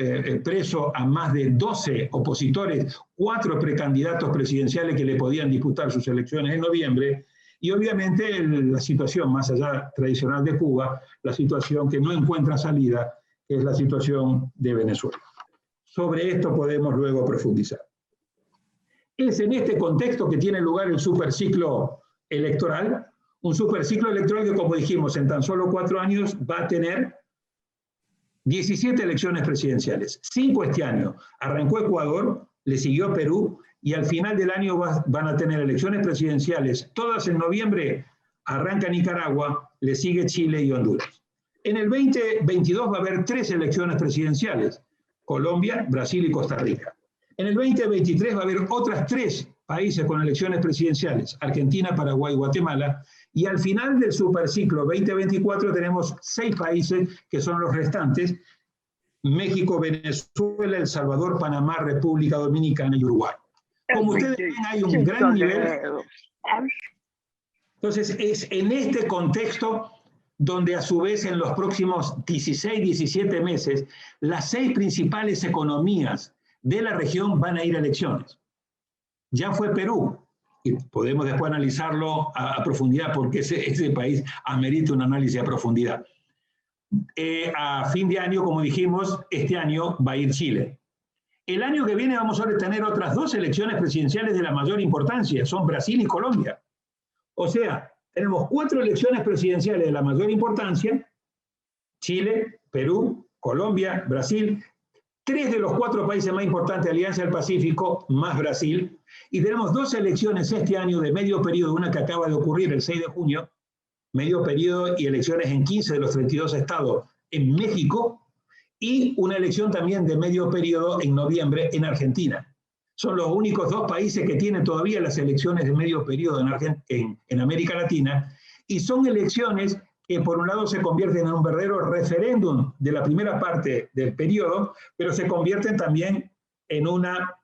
preso a más de 12 opositores, 4 precandidatos presidenciales que le podían disputar sus elecciones en noviembre, y obviamente la situación más allá tradicional de Cuba, la situación que no encuentra salida, que es la situación de Venezuela. Sobre esto podemos luego profundizar. Es en este contexto que tiene lugar el superciclo electoral, un superciclo electoral que, como dijimos, en tan solo 4 años va a tener 17 elecciones presidenciales, 5 este año. Arrancó Ecuador, le siguió Perú, y al final del año van a tener elecciones presidenciales, todas en noviembre. Arranca Nicaragua, le sigue Chile y Honduras. En el 2022 va a haber 3 elecciones presidenciales, Colombia, Brasil y Costa Rica. En el 2023 va a haber otras 3 países con elecciones presidenciales, Argentina, Paraguay y Guatemala, y al final del superciclo 2024 tenemos 6 países que son los restantes, México, Venezuela, El Salvador, Panamá, República Dominicana y Uruguay. Como ustedes ven, hay un gran nivel. Entonces, es en este contexto donde a su vez en los próximos 16, 17 meses, las 6 principales economías de la región van a ir a elecciones. Ya fue Perú, y podemos después analizarlo a profundidad porque ese país amerita un análisis a profundidad. A fin de año, como dijimos, este año va a ir Chile. El año que viene vamos a tener otras 2 elecciones presidenciales de la mayor importancia, son Brasil y Colombia. O sea, tenemos 4 elecciones presidenciales de la mayor importancia, Chile, Perú, Colombia, Brasil, 3 de los 4 países más importantes de Alianza del Pacífico, más Brasil, y tenemos 2 elecciones este año de medio periodo, una que acaba de ocurrir el 6 de junio, medio periodo y elecciones en 15 de los 32 estados en México, y una elección también de medio periodo en noviembre en Argentina. Son los únicos 2 países que tienen todavía las elecciones de medio periodo en América Latina, y son elecciones que por un lado se convierten en un verdadero referéndum de la primera parte del periodo, pero se convierten también en una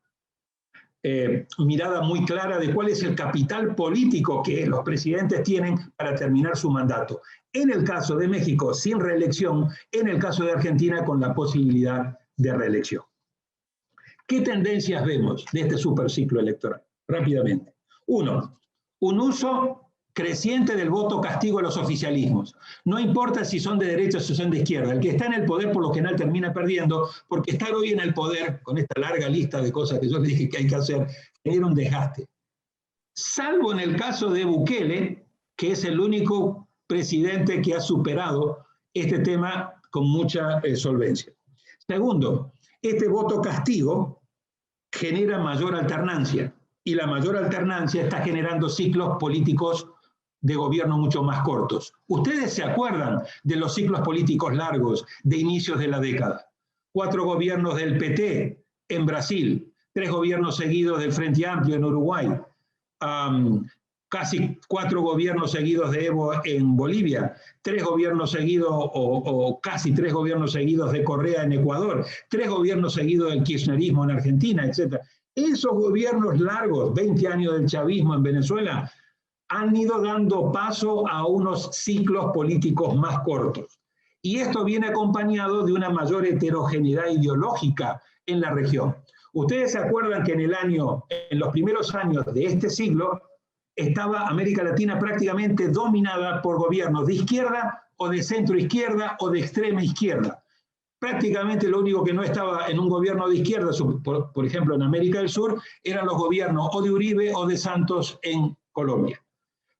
mirada muy clara de cuál es el capital político que los presidentes tienen para terminar su mandato. En el caso de México, sin reelección; en el caso de Argentina, con la posibilidad de reelección. ¿Qué tendencias vemos de este superciclo electoral? Rápidamente. Uno, un uso creciente del voto castigo a los oficialismos. No importa si son de derecha o si son de izquierda, el que está en el poder por lo general termina perdiendo, porque estar hoy en el poder, con esta larga lista de cosas que yo les dije que hay que hacer, genera un desgaste. Salvo en el caso de Bukele, que es el único presidente que ha superado este tema con mucha solvencia. Segundo, este voto castigo genera mayor alternancia, y la mayor alternancia está generando ciclos políticos de gobierno mucho más cortos. ¿Ustedes se acuerdan de los ciclos políticos largos de inicios de la década? 4 gobiernos del PT en Brasil, 3 gobiernos seguidos del Frente Amplio en Uruguay, casi 4 gobiernos seguidos de Evo en Bolivia, 3 gobiernos seguidos o casi 3 gobiernos seguidos de Correa en Ecuador, 3 gobiernos seguidos del kirchnerismo en Argentina, etc. Esos gobiernos largos, 20 años del chavismo en Venezuela, han ido dando paso a unos ciclos políticos más cortos. Y esto viene acompañado de una mayor heterogeneidad ideológica en la región. Ustedes se acuerdan que en los primeros años de este siglo, estaba América Latina prácticamente dominada por gobiernos de izquierda o de centro izquierda o de extrema izquierda. Prácticamente lo único que no estaba en un gobierno de izquierda, por ejemplo en América del Sur, eran los gobiernos o de Uribe o de Santos en Colombia.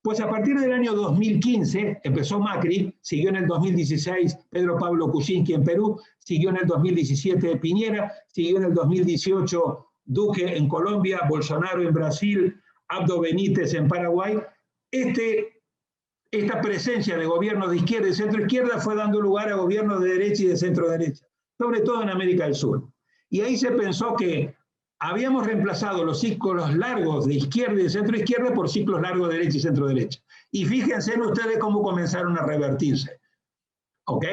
Pues a partir del año 2015 empezó Macri, siguió en el 2016 Pedro Pablo Kuczynski en Perú, siguió en el 2017 Piñera, siguió en el 2018 Duque en Colombia, Bolsonaro en Brasil, Abdo Benítez en Paraguay. Esta presencia de gobiernos de izquierda y centro izquierda fue dando lugar a gobiernos de derecha y de centro derecha, sobre todo en América del Sur. Y ahí se pensó que habíamos reemplazado los ciclos largos de izquierda y de centro izquierda por ciclos largos de derecha y centro derecha. Y fíjense en ustedes cómo comenzaron a revertirse. ¿Ok?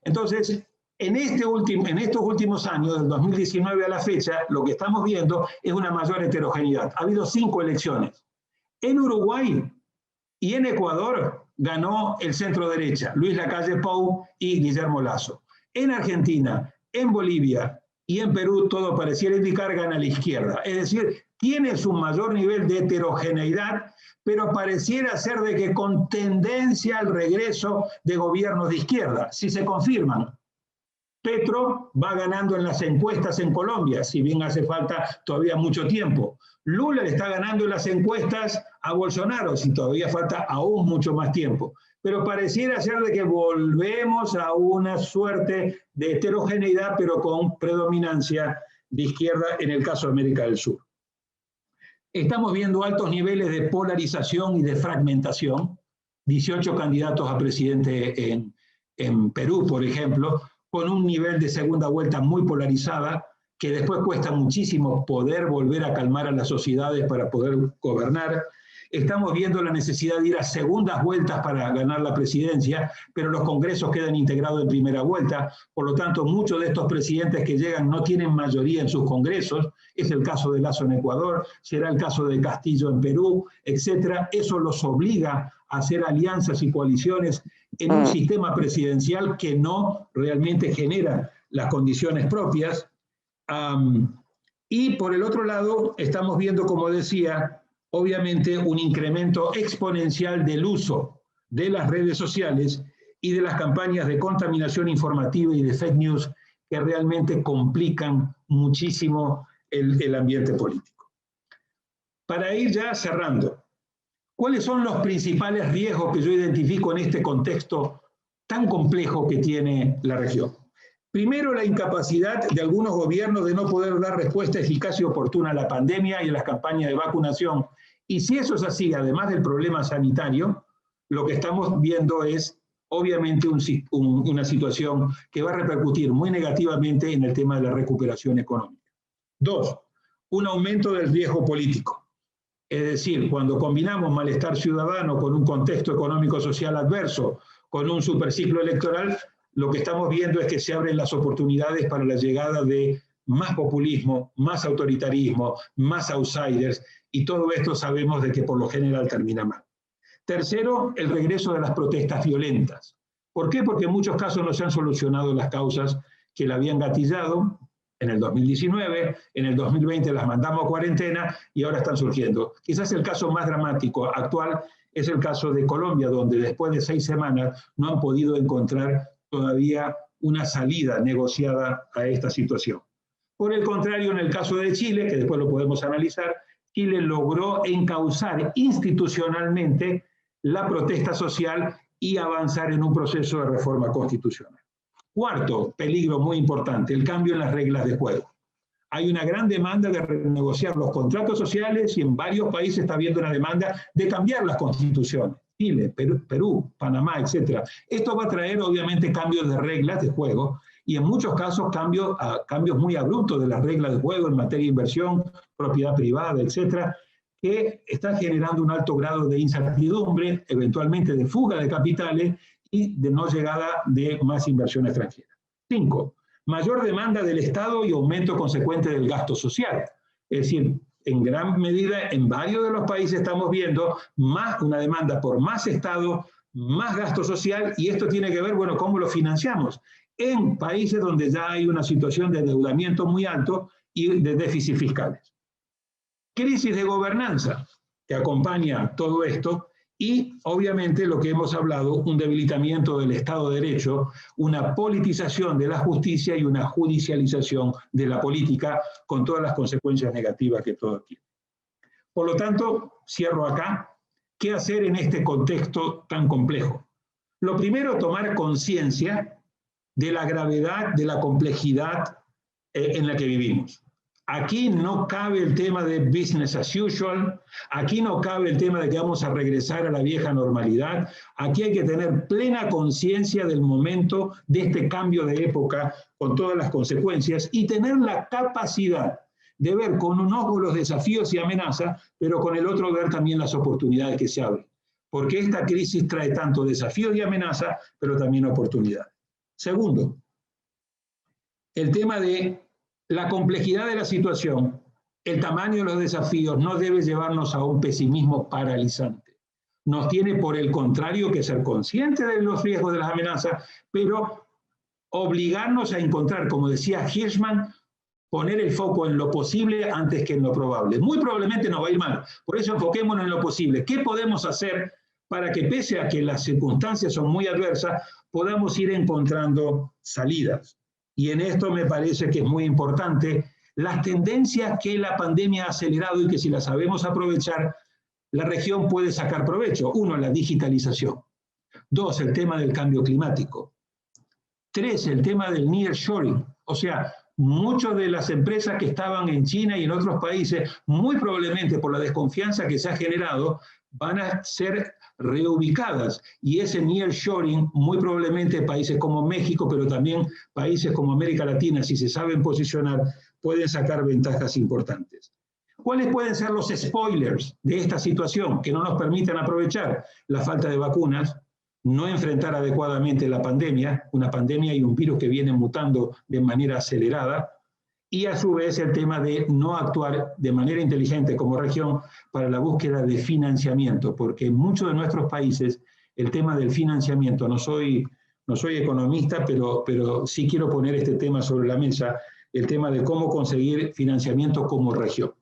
Entonces, en estos últimos años, del 2019 a la fecha, lo que estamos viendo es una mayor heterogeneidad. Ha habido 5 elecciones. En Uruguay y en Ecuador ganó el centro derecha, Luis Lacalle Pou y Guillermo Lasso. En Argentina, en Bolivia y en Perú, todo pareciera indicar gana la izquierda. Es decir, tienes un mayor nivel de heterogeneidad, pero pareciera ser de que con tendencia al regreso de gobiernos de izquierda, si se confirman. Petro va ganando en las encuestas en Colombia, si bien hace falta todavía mucho tiempo. Lula le está ganando en las encuestas a Bolsonaro, si todavía falta aún mucho más tiempo. Pero pareciera ser de que volvemos a una suerte de heterogeneidad, pero con predominancia de izquierda en el caso de América del Sur. Estamos viendo altos niveles de polarización y de fragmentación. 18 candidatos a presidente en Perú, por ejemplo, con un nivel de segunda vuelta muy polarizada, que después cuesta muchísimo poder volver a calmar a las sociedades para poder gobernar. Estamos viendo la necesidad de ir a segundas vueltas para ganar la presidencia, pero los congresos quedan integrados en primera vuelta, por lo tanto muchos de estos presidentes que llegan no tienen mayoría en sus congresos. Es el caso de Lasso en Ecuador, será el caso de Castillo en Perú, etc. Eso los obliga a hacer alianzas y coaliciones en un sistema presidencial que no realmente genera las condiciones propias. Y por el otro lado, estamos viendo, como decía, obviamente un incremento exponencial del uso de las redes sociales y de las campañas de contaminación informativa y de fake news que realmente complican muchísimo el ambiente político. Para ir ya cerrando, ¿cuáles son los principales riesgos que yo identifico en este contexto tan complejo que tiene la región? Primero, la incapacidad de algunos gobiernos de no poder dar respuesta eficaz y oportuna a la pandemia y a las campañas de vacunación. Y si eso es así, además del problema sanitario, lo que estamos viendo es obviamente una situación que va a repercutir muy negativamente en el tema de la recuperación económica. 2, un aumento del riesgo político. Es decir, cuando combinamos malestar ciudadano con un contexto económico-social adverso, con un superciclo electoral, lo que estamos viendo es que se abren las oportunidades para la llegada de más populismo, más autoritarismo, más outsiders, y todo esto sabemos de que por lo general termina mal. Tercero, el regreso de las protestas violentas. ¿Por qué? Porque en muchos casos no se han solucionado las causas que la habían gatillado en el 2019, en el 2020 las mandamos a cuarentena y ahora están surgiendo. Quizás el caso más dramático actual es el caso de Colombia, donde después de 6 semanas no han podido encontrar todavía una salida negociada a esta situación. Por el contrario, en el caso de Chile, que después lo podemos analizar, Chile logró encauzar institucionalmente la protesta social y avanzar en un proceso de reforma constitucional. Cuarto peligro muy importante, el cambio en las reglas de juego. Hay una gran demanda de renegociar los contratos sociales y en varios países está habiendo una demanda de cambiar las constituciones. Chile, Perú, Panamá, etc. Esto va a traer obviamente cambios de reglas de juego y en muchos casos cambios muy abruptos de las reglas de juego en materia de inversión, propiedad privada, etc., que están generando un alto grado de incertidumbre, eventualmente de fuga de capitales y de no llegada de más inversión extranjera. 5. Mayor demanda del Estado y aumento consecuente del gasto social. Es decir, en gran medida, en varios de los países estamos viendo una demanda por más Estado, más gasto social, y esto tiene que ver, bueno, cómo lo financiamos. En países donde ya hay una situación de endeudamiento muy alto y de déficit fiscales. Crisis de gobernanza, que acompaña todo esto, y obviamente lo que hemos hablado, un debilitamiento del Estado de Derecho, una politización de la justicia y una judicialización de la política con todas las consecuencias negativas que todo tiene. Por lo tanto, cierro acá, ¿qué hacer en este contexto tan complejo? Lo primero, tomar conciencia de la gravedad, de la complejidad en la que vivimos. Aquí no cabe el tema de business as usual, aquí no cabe el tema de que vamos a regresar a la vieja normalidad, aquí hay que tener plena conciencia del momento de este cambio de época con todas las consecuencias y tener la capacidad de ver con un ojo los desafíos y amenazas, pero con el otro ver también las oportunidades que se abren. Porque esta crisis trae tanto desafíos y amenazas, pero también oportunidades. Segundo, el tema de la complejidad de la situación, el tamaño de los desafíos no debe llevarnos a un pesimismo paralizante. Nos tiene, por el contrario, que ser conscientes de los riesgos de las amenazas, pero obligarnos a encontrar, como decía Hirschman, poner el foco en lo posible antes que en lo probable. Muy probablemente nos va a ir mal, por eso enfoquémonos en lo posible. ¿Qué podemos hacer para que, pese a que las circunstancias son muy adversas, podamos ir encontrando salidas? Y en esto me parece que es muy importante las tendencias que la pandemia ha acelerado y que si las sabemos aprovechar, la región puede sacar provecho. 1, la digitalización. 2, el tema del cambio climático. 3, el tema del nearshoring. O sea, muchas de las empresas que estaban en China y en otros países, muy probablemente por la desconfianza que se ha generado, van a ser reubicadas, y ese nearshoring, muy probablemente países como México, pero también países como América Latina, si se saben posicionar, pueden sacar ventajas importantes. ¿Cuáles pueden ser los spoilers de esta situación que no nos permiten aprovechar? La falta de vacunas, no enfrentar adecuadamente la pandemia, una pandemia y un virus que viene mutando de manera acelerada, y a su vez el tema de no actuar de manera inteligente como región para la búsqueda de financiamiento, porque en muchos de nuestros países el tema del financiamiento, no soy economista, pero sí quiero poner este tema sobre la mesa, el tema de cómo conseguir financiamiento como región.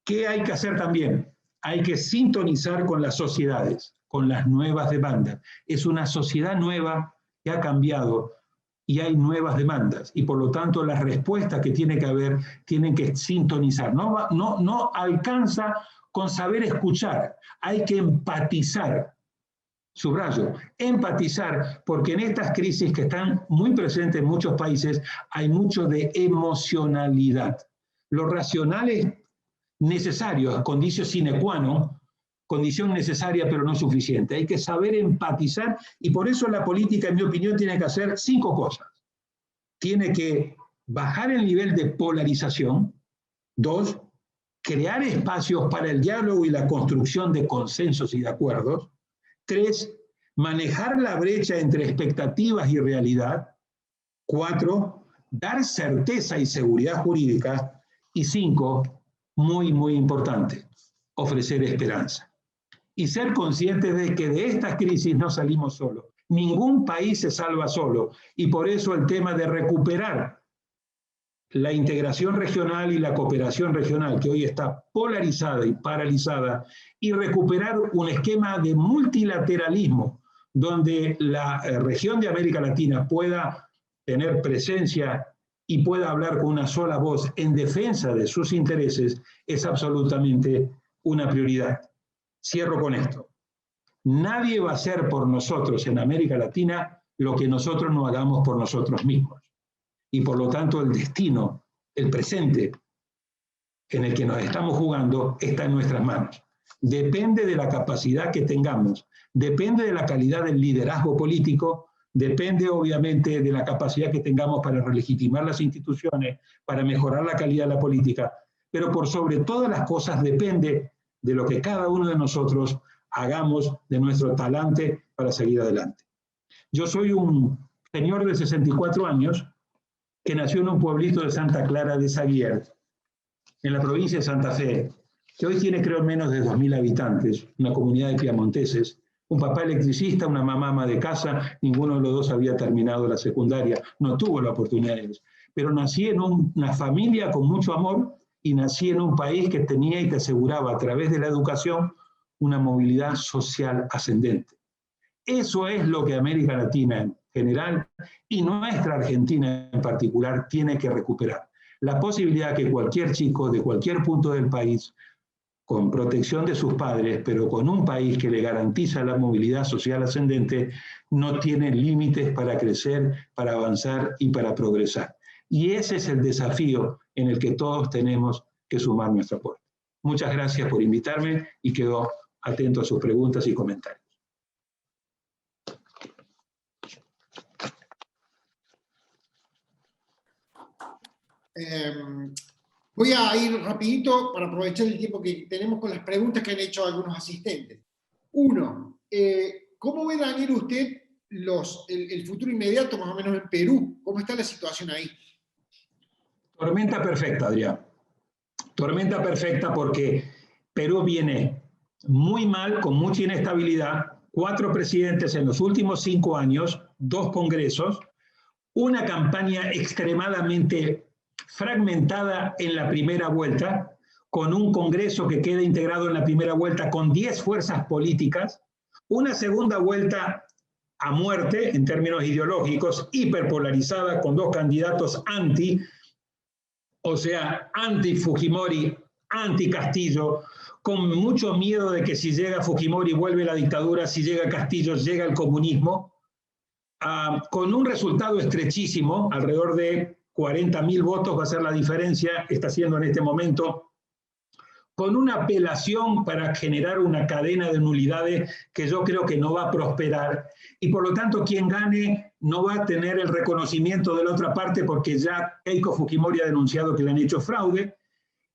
¿Qué hay que hacer también? Hay que sintonizar con las sociedades, con las nuevas demandas. Es una sociedad nueva que ha cambiado, y hay nuevas demandas, y por lo tanto las respuestas que tiene que haber tienen que sintonizar. No alcanza con saber escuchar, hay que empatizar. Subrayo, empatizar, porque en estas crisis que están muy presentes en muchos países hay mucho de emocionalidad. Lo racional es necesario, condicio sine qua non, condición necesaria pero no suficiente. Hay que saber empatizar y por eso la política, en mi opinión, tiene que hacer 5 cosas. Tiene que bajar el nivel de polarización. 2, crear espacios para el diálogo y la construcción de consensos y de acuerdos. 3, manejar la brecha entre expectativas y realidad. 4, dar certeza y seguridad jurídica. Y 5, muy, muy importante, ofrecer esperanza. Y ser conscientes de que de estas crisis no salimos solos. Ningún país se salva solo. Y por eso el tema de recuperar la integración regional y la cooperación regional, que hoy está polarizada y paralizada, y recuperar un esquema de multilateralismo, donde la región de América Latina pueda tener presencia y pueda hablar con una sola voz en defensa de sus intereses, es absolutamente una prioridad. Cierro con esto. Nadie va a hacer por nosotros en América Latina lo que nosotros no hagamos por nosotros mismos. Y por lo tanto el destino, el presente en el que nos estamos jugando está en nuestras manos. Depende de la capacidad que tengamos, depende de la calidad del liderazgo político, depende obviamente de la capacidad que tengamos para relegitimar las instituciones, para mejorar la calidad de la política, pero por sobre todas las cosas depende de lo que cada uno de nosotros hagamos de nuestro talante para seguir adelante. Yo soy un señor de 64 años que nació en un pueblito de Santa Clara de Saguier, en la provincia de Santa Fe, que hoy tiene creo menos de 2.000 habitantes, una comunidad de piamonteses, un papá electricista, una mamá ama de casa, ninguno de los dos había terminado la secundaria, no tuvo la oportunidad de eso. Pero nací en una familia con mucho amor y nací en un país que tenía y que aseguraba a través de la educación una movilidad social ascendente. Eso es lo que América Latina en general y nuestra Argentina en particular tiene que recuperar. La posibilidad que cualquier chico de cualquier punto del país, con protección de sus padres, pero con un país que le garantiza la movilidad social ascendente, no tiene límites para crecer, para avanzar y para progresar. Y ese es el desafío en el que todos tenemos que sumar nuestro aporte. Muchas gracias por invitarme y quedo atento a sus preguntas y comentarios. Voy a ir rapidito para aprovechar el tiempo que tenemos con las preguntas que han hecho algunos asistentes. Uno, ¿cómo ve, Daniel, usted el futuro inmediato, más o menos en Perú? ¿Cómo está la situación ahí? Tormenta perfecta, Adrián. Tormenta perfecta porque Perú viene muy mal, con mucha inestabilidad, 4 presidentes en los últimos 5 años, 2 congresos, una campaña extremadamente fragmentada en la primera vuelta, con un Congreso que queda integrado en la primera vuelta con 10 fuerzas políticas, una segunda vuelta a muerte en términos ideológicos, hiperpolarizada, con 2 candidatos o sea, anti-Fujimori, anti-Castillo, con mucho miedo de que si llega Fujimori vuelve la dictadura, si llega Castillo llega el comunismo, con un resultado estrechísimo, alrededor de 40.000 votos va a ser la diferencia, está siendo en este momento, con una apelación para generar una cadena de nulidades que yo creo que no va a prosperar, y por lo tanto quien gane no va a tener el reconocimiento de la otra parte porque ya Keiko Fujimori ha denunciado que le han hecho fraude,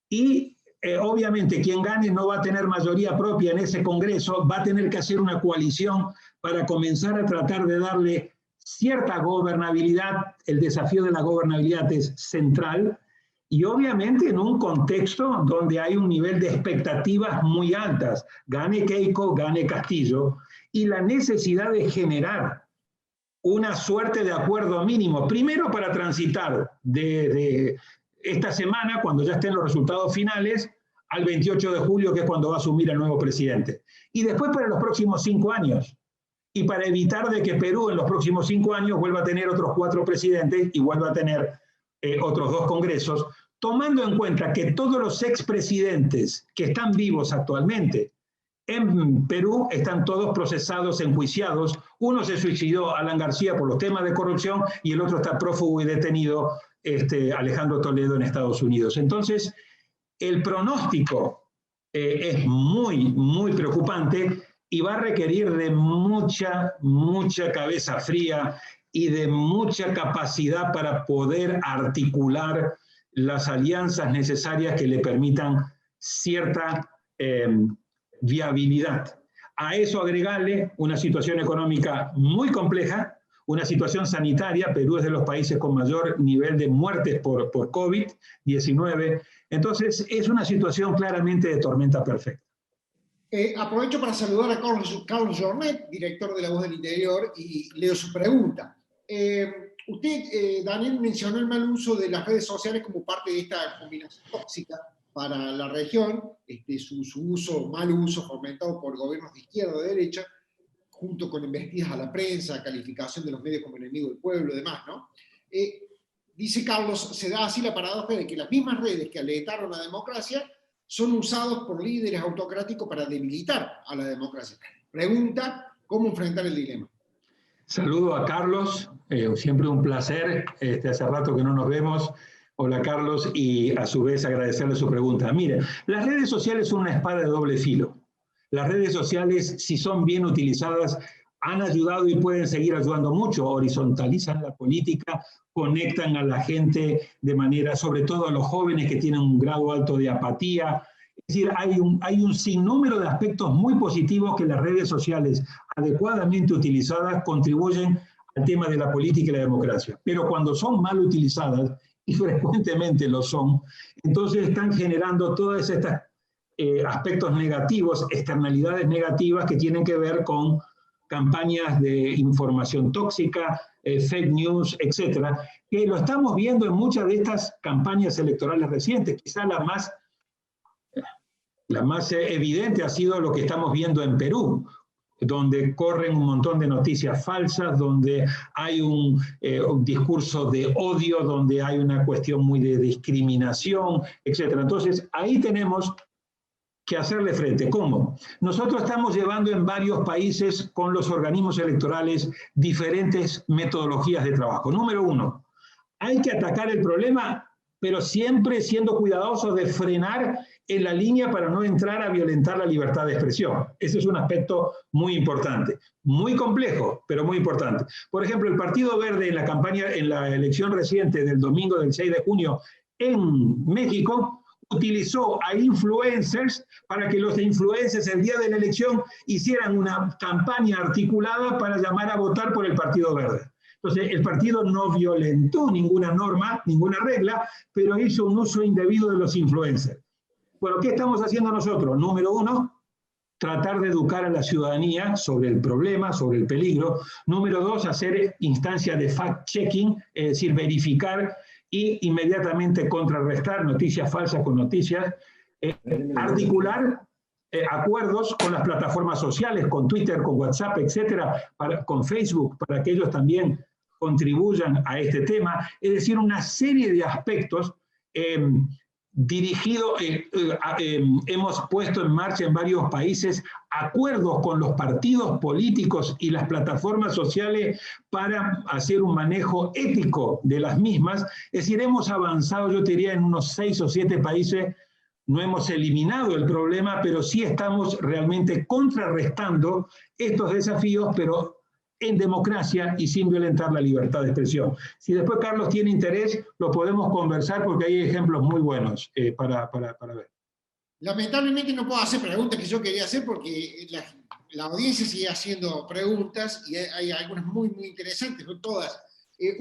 y obviamente quien gane no va a tener mayoría propia en ese Congreso, va a tener que hacer una coalición para comenzar a tratar de darle cierta gobernabilidad. El desafío de la gobernabilidad es central, y obviamente en un contexto donde hay un nivel de expectativas muy altas, gane Keiko, gane Castillo, y la necesidad de generar una suerte de acuerdo mínimo, primero para transitar de esta semana, cuando ya estén los resultados finales, al 28 de julio, que es cuando va a asumir el nuevo presidente, y después para los próximos 5 años, y para evitar de que Perú en los próximos 5 años vuelva a tener otros 4 presidentes y vuelva a tener otros 2 congresos, tomando en cuenta que todos los expresidentes que están vivos actualmente en Perú están todos procesados, enjuiciados. Uno se suicidó, Alan García, por los temas de corrupción, y el otro está prófugo y detenido, Alejandro Toledo, en Estados Unidos. Entonces, el pronóstico es muy, muy preocupante y va a requerir de mucha cabeza fría y de mucha capacidad para poder articular las alianzas necesarias que le permitan cierta viabilidad. A eso agregarle una situación económica muy compleja, una situación sanitaria. Perú es de los países con mayor nivel de muertes por COVID-19. Entonces, es una situación claramente de tormenta perfecta. Aprovecho para saludar a Carlos Jornet, director de La Voz del Interior, y leo su pregunta. Usted, Daniel, mencionó el mal uso de las redes sociales como parte de esta combinación tóxica para la región, su mal uso fomentado por gobiernos de izquierda o de derecha, junto con embestidas a la prensa, calificación de los medios como enemigo del pueblo y demás, ¿no? Dice Carlos, se da así la paradoja de que las mismas redes que alentaron la democracia son usados por líderes autocráticos para debilitar a la democracia. Pregunta, ¿cómo enfrentar el dilema? Saludo a Carlos, siempre un placer, hace rato que no nos vemos. Hola Carlos, y a su vez agradecerle su pregunta. Mire, las redes sociales son una espada de doble filo. Las redes sociales, si son bien utilizadas, han ayudado y pueden seguir ayudando mucho, horizontalizan la política, conectan a la gente de manera, sobre todo a los jóvenes que tienen un grado alto de apatía. Es decir, hay un sinnúmero de aspectos muy positivos que las redes sociales, adecuadamente utilizadas, contribuyen al tema de la política y la democracia. Pero cuando son mal utilizadas, y frecuentemente lo son, entonces están generando todas estas aspectos negativos, externalidades negativas que tienen que ver con campañas de información tóxica, fake news, etcétera, que lo estamos viendo en muchas de estas campañas electorales recientes. Quizá la más evidente ha sido lo que estamos viendo en Perú, donde corren un montón de noticias falsas, donde hay un discurso de odio, donde hay una cuestión muy de discriminación, etcétera. Entonces, ahí tenemos que hacerle frente. ¿Cómo? Nosotros estamos llevando en varios países con los organismos electorales diferentes metodologías de trabajo. Número uno, hay que atacar el problema, pero siempre siendo cuidadosos de frenar en la línea para no entrar a violentar la libertad de expresión. Ese es un aspecto muy importante, muy complejo, pero muy importante. Por ejemplo, el Partido Verde en la campaña, en la elección reciente del domingo del 6 de junio en México, utilizó a influencers para que los influencers el día de la elección hicieran una campaña articulada para llamar a votar por el Partido Verde. Entonces, el partido no violentó ninguna norma, ninguna regla, pero hizo un uso indebido de los influencers. Bueno, ¿qué estamos haciendo nosotros? Número uno, tratar de educar a la ciudadanía sobre el problema, sobre el peligro. Número dos, hacer instancias de fact-checking, es decir, verificar y inmediatamente contrarrestar noticias falsas con noticias, articular acuerdos con las plataformas sociales, con Twitter, con WhatsApp, etcétera, con Facebook, para que ellos también contribuyan a este tema. Es decir, una serie de aspectos dirigidos, hemos puesto en marcha en varios países acuerdos con los partidos políticos y las plataformas sociales para hacer un manejo ético de las mismas. Es decir, hemos avanzado, yo te diría, en unos 6 o 7 países. No hemos eliminado el problema, pero sí estamos realmente contrarrestando estos desafíos, pero en democracia y sin violentar la libertad de expresión. Si después Carlos tiene interés, lo podemos conversar porque hay ejemplos muy buenos para ver. Lamentablemente no puedo hacer preguntas que yo quería hacer porque la audiencia sigue haciendo preguntas y hay algunas muy, muy interesantes, no todas.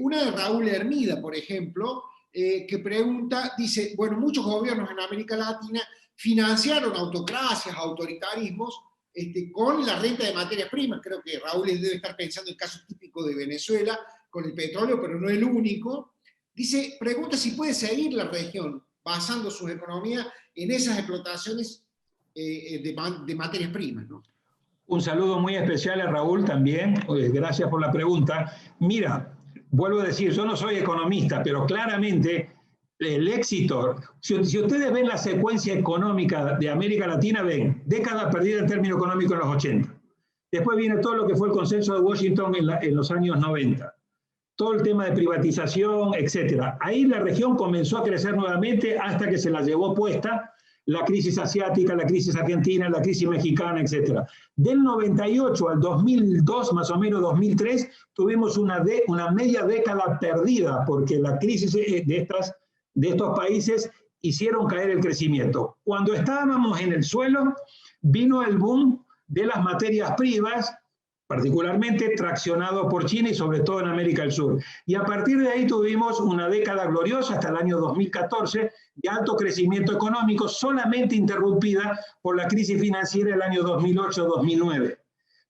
Una de Raúl Hermida, por ejemplo, que pregunta, dice, bueno, muchos gobiernos en América Latina financiaron autocracias, autoritarismos, con la renta de materias primas. Creo que Raúl debe estar pensando en casos típicos de Venezuela con el petróleo, pero no el único. Dice, pregunta si puede seguir la región basando sus economías en esas explotaciones de materias primas, ¿no? Un saludo muy especial a Raúl también, gracias por la pregunta. Mira, vuelvo a decir, yo no soy economista, pero claramente el éxito, si ustedes ven la secuencia económica de América Latina, ven década perdida en términos económicos en los 80. Después viene todo lo que fue el consenso de Washington en los años 90. Todo el tema de privatización, etc. Ahí la región comenzó a crecer nuevamente hasta que se la llevó puesta la crisis asiática, la crisis argentina, la crisis mexicana, etc. Del 98 al 2002, más o menos 2003, tuvimos una media década perdida porque la crisis de estos países hicieron caer el crecimiento. Cuando estábamos en el suelo, vino el boom de las materias primas particularmente traccionado por China y sobre todo en América del Sur. Y a partir de ahí tuvimos una década gloriosa hasta el año 2014 de alto crecimiento económico, solamente interrumpida por la crisis financiera del año 2008-2009.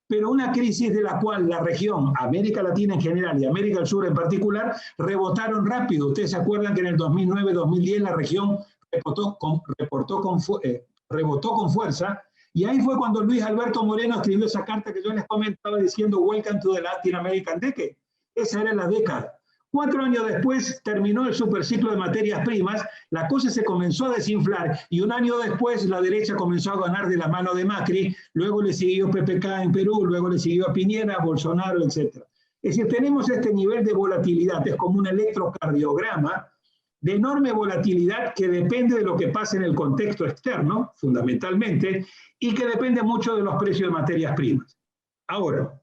Pero una crisis de la cual la región, América Latina en general y América del Sur en particular, rebotaron rápido. Ustedes se acuerdan que en el 2009-2010 la región rebotó con fuerza, y ahí fue cuando Luis Alberto Moreno escribió esa carta que yo les comentaba diciendo Welcome to the Latin American Decade. Esa era la década. 4 años después terminó el superciclo de materias primas, la cosa se comenzó a desinflar y 1 año después la derecha comenzó a ganar de la mano de Macri, luego le siguió PPK en Perú, luego le siguió a Piñera, Bolsonaro, etc. Es decir, tenemos este nivel de volatilidad, es como un electrocardiograma de enorme volatilidad que depende de lo que pase en el contexto externo, fundamentalmente, y que depende mucho de los precios de materias primas. Ahora,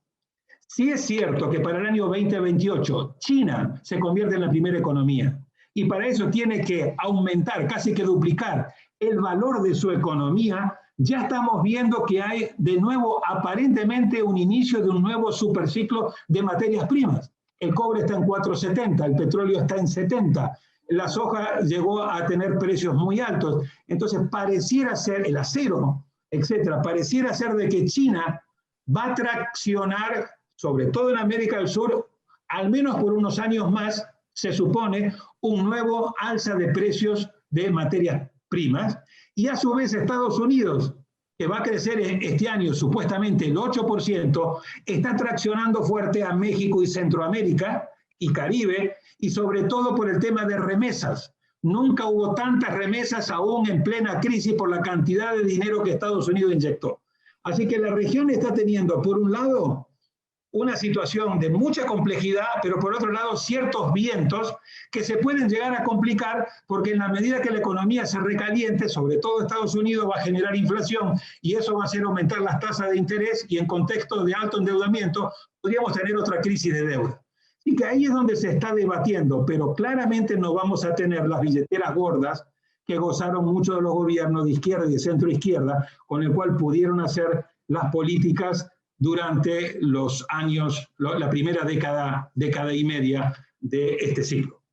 sí es cierto que para el año 2028 China se convierte en la primera economía y para eso tiene que aumentar, casi que duplicar el valor de su economía. Ya estamos viendo que hay de nuevo aparentemente un inicio de un nuevo superciclo de materias primas. El cobre está en 4.70, el petróleo está en 70, la soja llegó a tener precios muy altos. Entonces pareciera ser, el acero, etcétera, pareciera ser de que China va a traccionar, sobre todo en América del Sur, al menos por unos años más, se supone, un nuevo alza de precios de materias primas, y a su vez Estados Unidos, que va a crecer este año supuestamente el 8%, está traccionando fuerte a México y Centroamérica y Caribe, y sobre todo por el tema de remesas. Nunca hubo tantas remesas aún en plena crisis por la cantidad de dinero que Estados Unidos inyectó. Así que la región está teniendo, por un lado, una situación de mucha complejidad, pero por otro lado ciertos vientos que se pueden llegar a complicar porque en la medida que la economía se recaliente, sobre todo Estados Unidos va a generar inflación y eso va a hacer aumentar las tasas de interés y en contexto de alto endeudamiento podríamos tener otra crisis de deuda. Así que ahí es donde se está debatiendo, pero claramente no vamos a tener las billeteras gordas que gozaron muchos de los gobiernos de izquierda y de centro izquierda, con el cual pudieron hacer las políticas durante los años, la primera década y media de este siglo.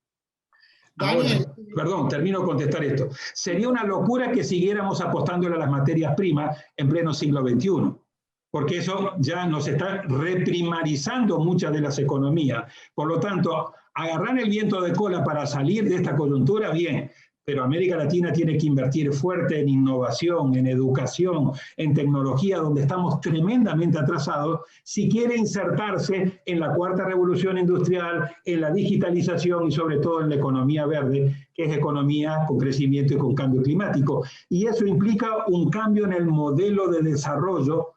Ahora, perdón, termino de contestar esto. Sería una locura que siguiéramos apostándole a las materias primas en pleno siglo XXI, porque eso ya nos está reprimarizando muchas de las economías. Por lo tanto, agarrar el viento de cola para salir de esta coyuntura, bien, pero América Latina tiene que invertir fuerte en innovación, en educación, en tecnología, donde estamos tremendamente atrasados, si quiere insertarse en la cuarta revolución industrial, en la digitalización y sobre todo en la economía verde, que es economía con crecimiento y con cambio climático. Y eso implica un cambio en el modelo de desarrollo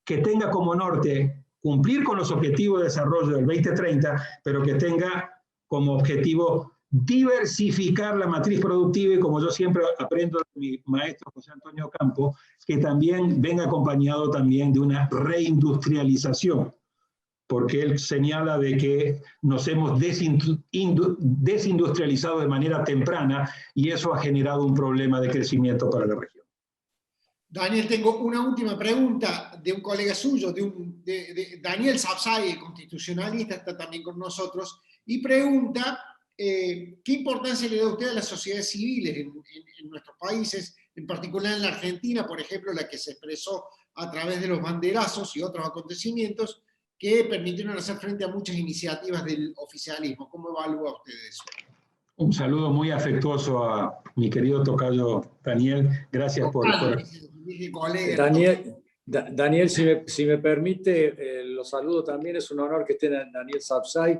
que tenga como norte cumplir con los objetivos de desarrollo del 2030, pero que tenga como objetivo diversificar la matriz productiva y, como yo siempre aprendo de mi maestro José Antonio Campo, que también venga acompañado también de una reindustrialización, porque él señala de que nos hemos desindustrializado de manera temprana y eso ha generado un problema de crecimiento para la región. Daniel, tengo una última pregunta de un colega suyo, de Daniel Sapsay, constitucionalista, está también con nosotros, y pregunta ¿qué importancia le da usted a las sociedades civiles en nuestros países, en particular en la Argentina, por ejemplo, la que se expresó a través de los banderazos y otros acontecimientos que permitieron hacer frente a muchas iniciativas del oficialismo? ¿Cómo evalúa usted eso? Un saludo muy afectuoso a mi querido tocayo Daniel. Gracias por... Daniel, si me permite, lo saludo también. Es un honor que esté Daniel Sapsay.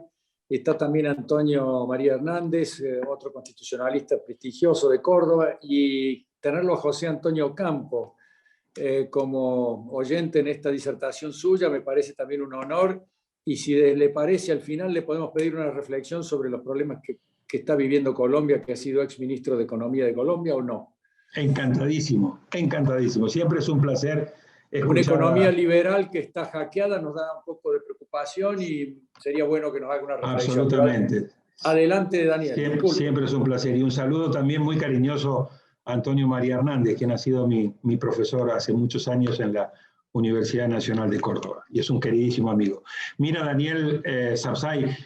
Está también Antonio María Hernández, otro constitucionalista prestigioso de Córdoba, y tenerlo a José Antonio Campo como oyente en esta disertación suya me parece también un honor, y si le parece al final le podemos pedir una reflexión sobre los problemas que está viviendo Colombia, que ha sido exministro de Economía de Colombia, ¿o no? Encantadísimo, encantadísimo. Siempre es un placer escuchar. Una economía liberal que está hackeada nos da un poco de preocupación y sería bueno que nos haga una reflexión. Absolutamente. Adelante, Daniel. Siempre es un placer. Y un saludo también muy cariñoso a Antonio María Hernández, quien ha sido mi profesor hace muchos años en la Universidad Nacional de Córdoba, y es un queridísimo amigo. Mira, Daniel Sapsay,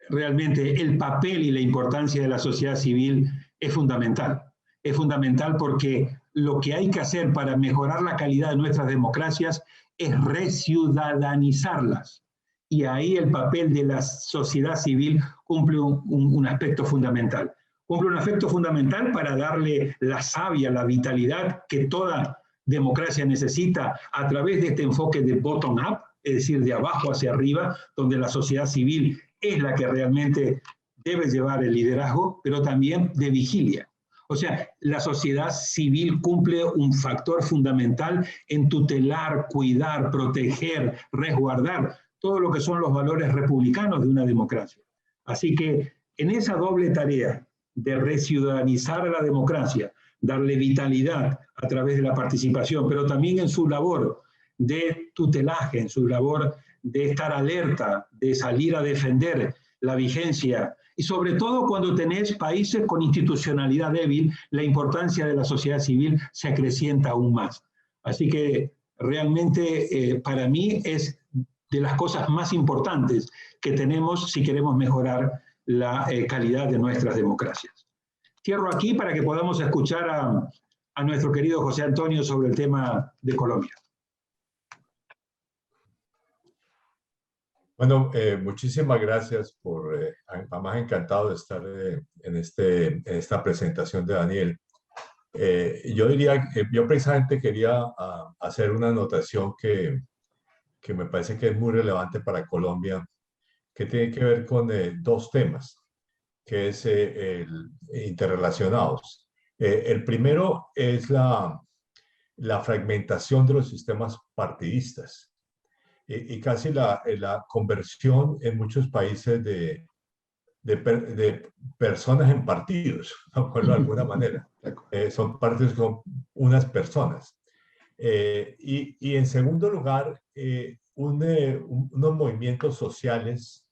realmente el papel y la importancia de la sociedad civil es fundamental. Es fundamental porque lo que hay que hacer para mejorar la calidad de nuestras democracias es reciudadanizarlas. Y ahí el papel de la sociedad civil cumple un aspecto fundamental. Cumple un aspecto fundamental para darle la savia, la vitalidad que toda democracia necesita a través de este enfoque de bottom-up, es decir, de abajo hacia arriba, donde la sociedad civil es la que realmente debe llevar el liderazgo, pero también de vigilia. O sea, la sociedad civil cumple un factor fundamental en tutelar, cuidar, proteger, resguardar todo lo que son los valores republicanos de una democracia. Así que en esa doble tarea de reciudadanizar a la democracia, darle vitalidad a través de la participación, pero también en su labor de tutelaje, en su labor de estar alerta, de salir a defender la vigencia, y sobre todo cuando tenés países con institucionalidad débil, la importancia de la sociedad civil se acrecienta aún más. Así que realmente para mí es de las cosas más importantes que tenemos si queremos mejorar la calidad de nuestras democracias. Cierro aquí para que podamos escuchar a nuestro querido José Antonio sobre el tema de Colombia. Bueno, muchísimas gracias por, además encantado de estar en esta presentación de Daniel. Yo diría, yo precisamente quería hacer una anotación que me parece que es muy relevante para Colombia, que tiene que ver con dos temas, que es interrelacionados. El primero es la fragmentación de los sistemas partidistas y casi la conversión en muchos países de personas en partidos, por decirlo de alguna manera. Son partidos con unas personas. Y en segundo lugar, unos movimientos sociales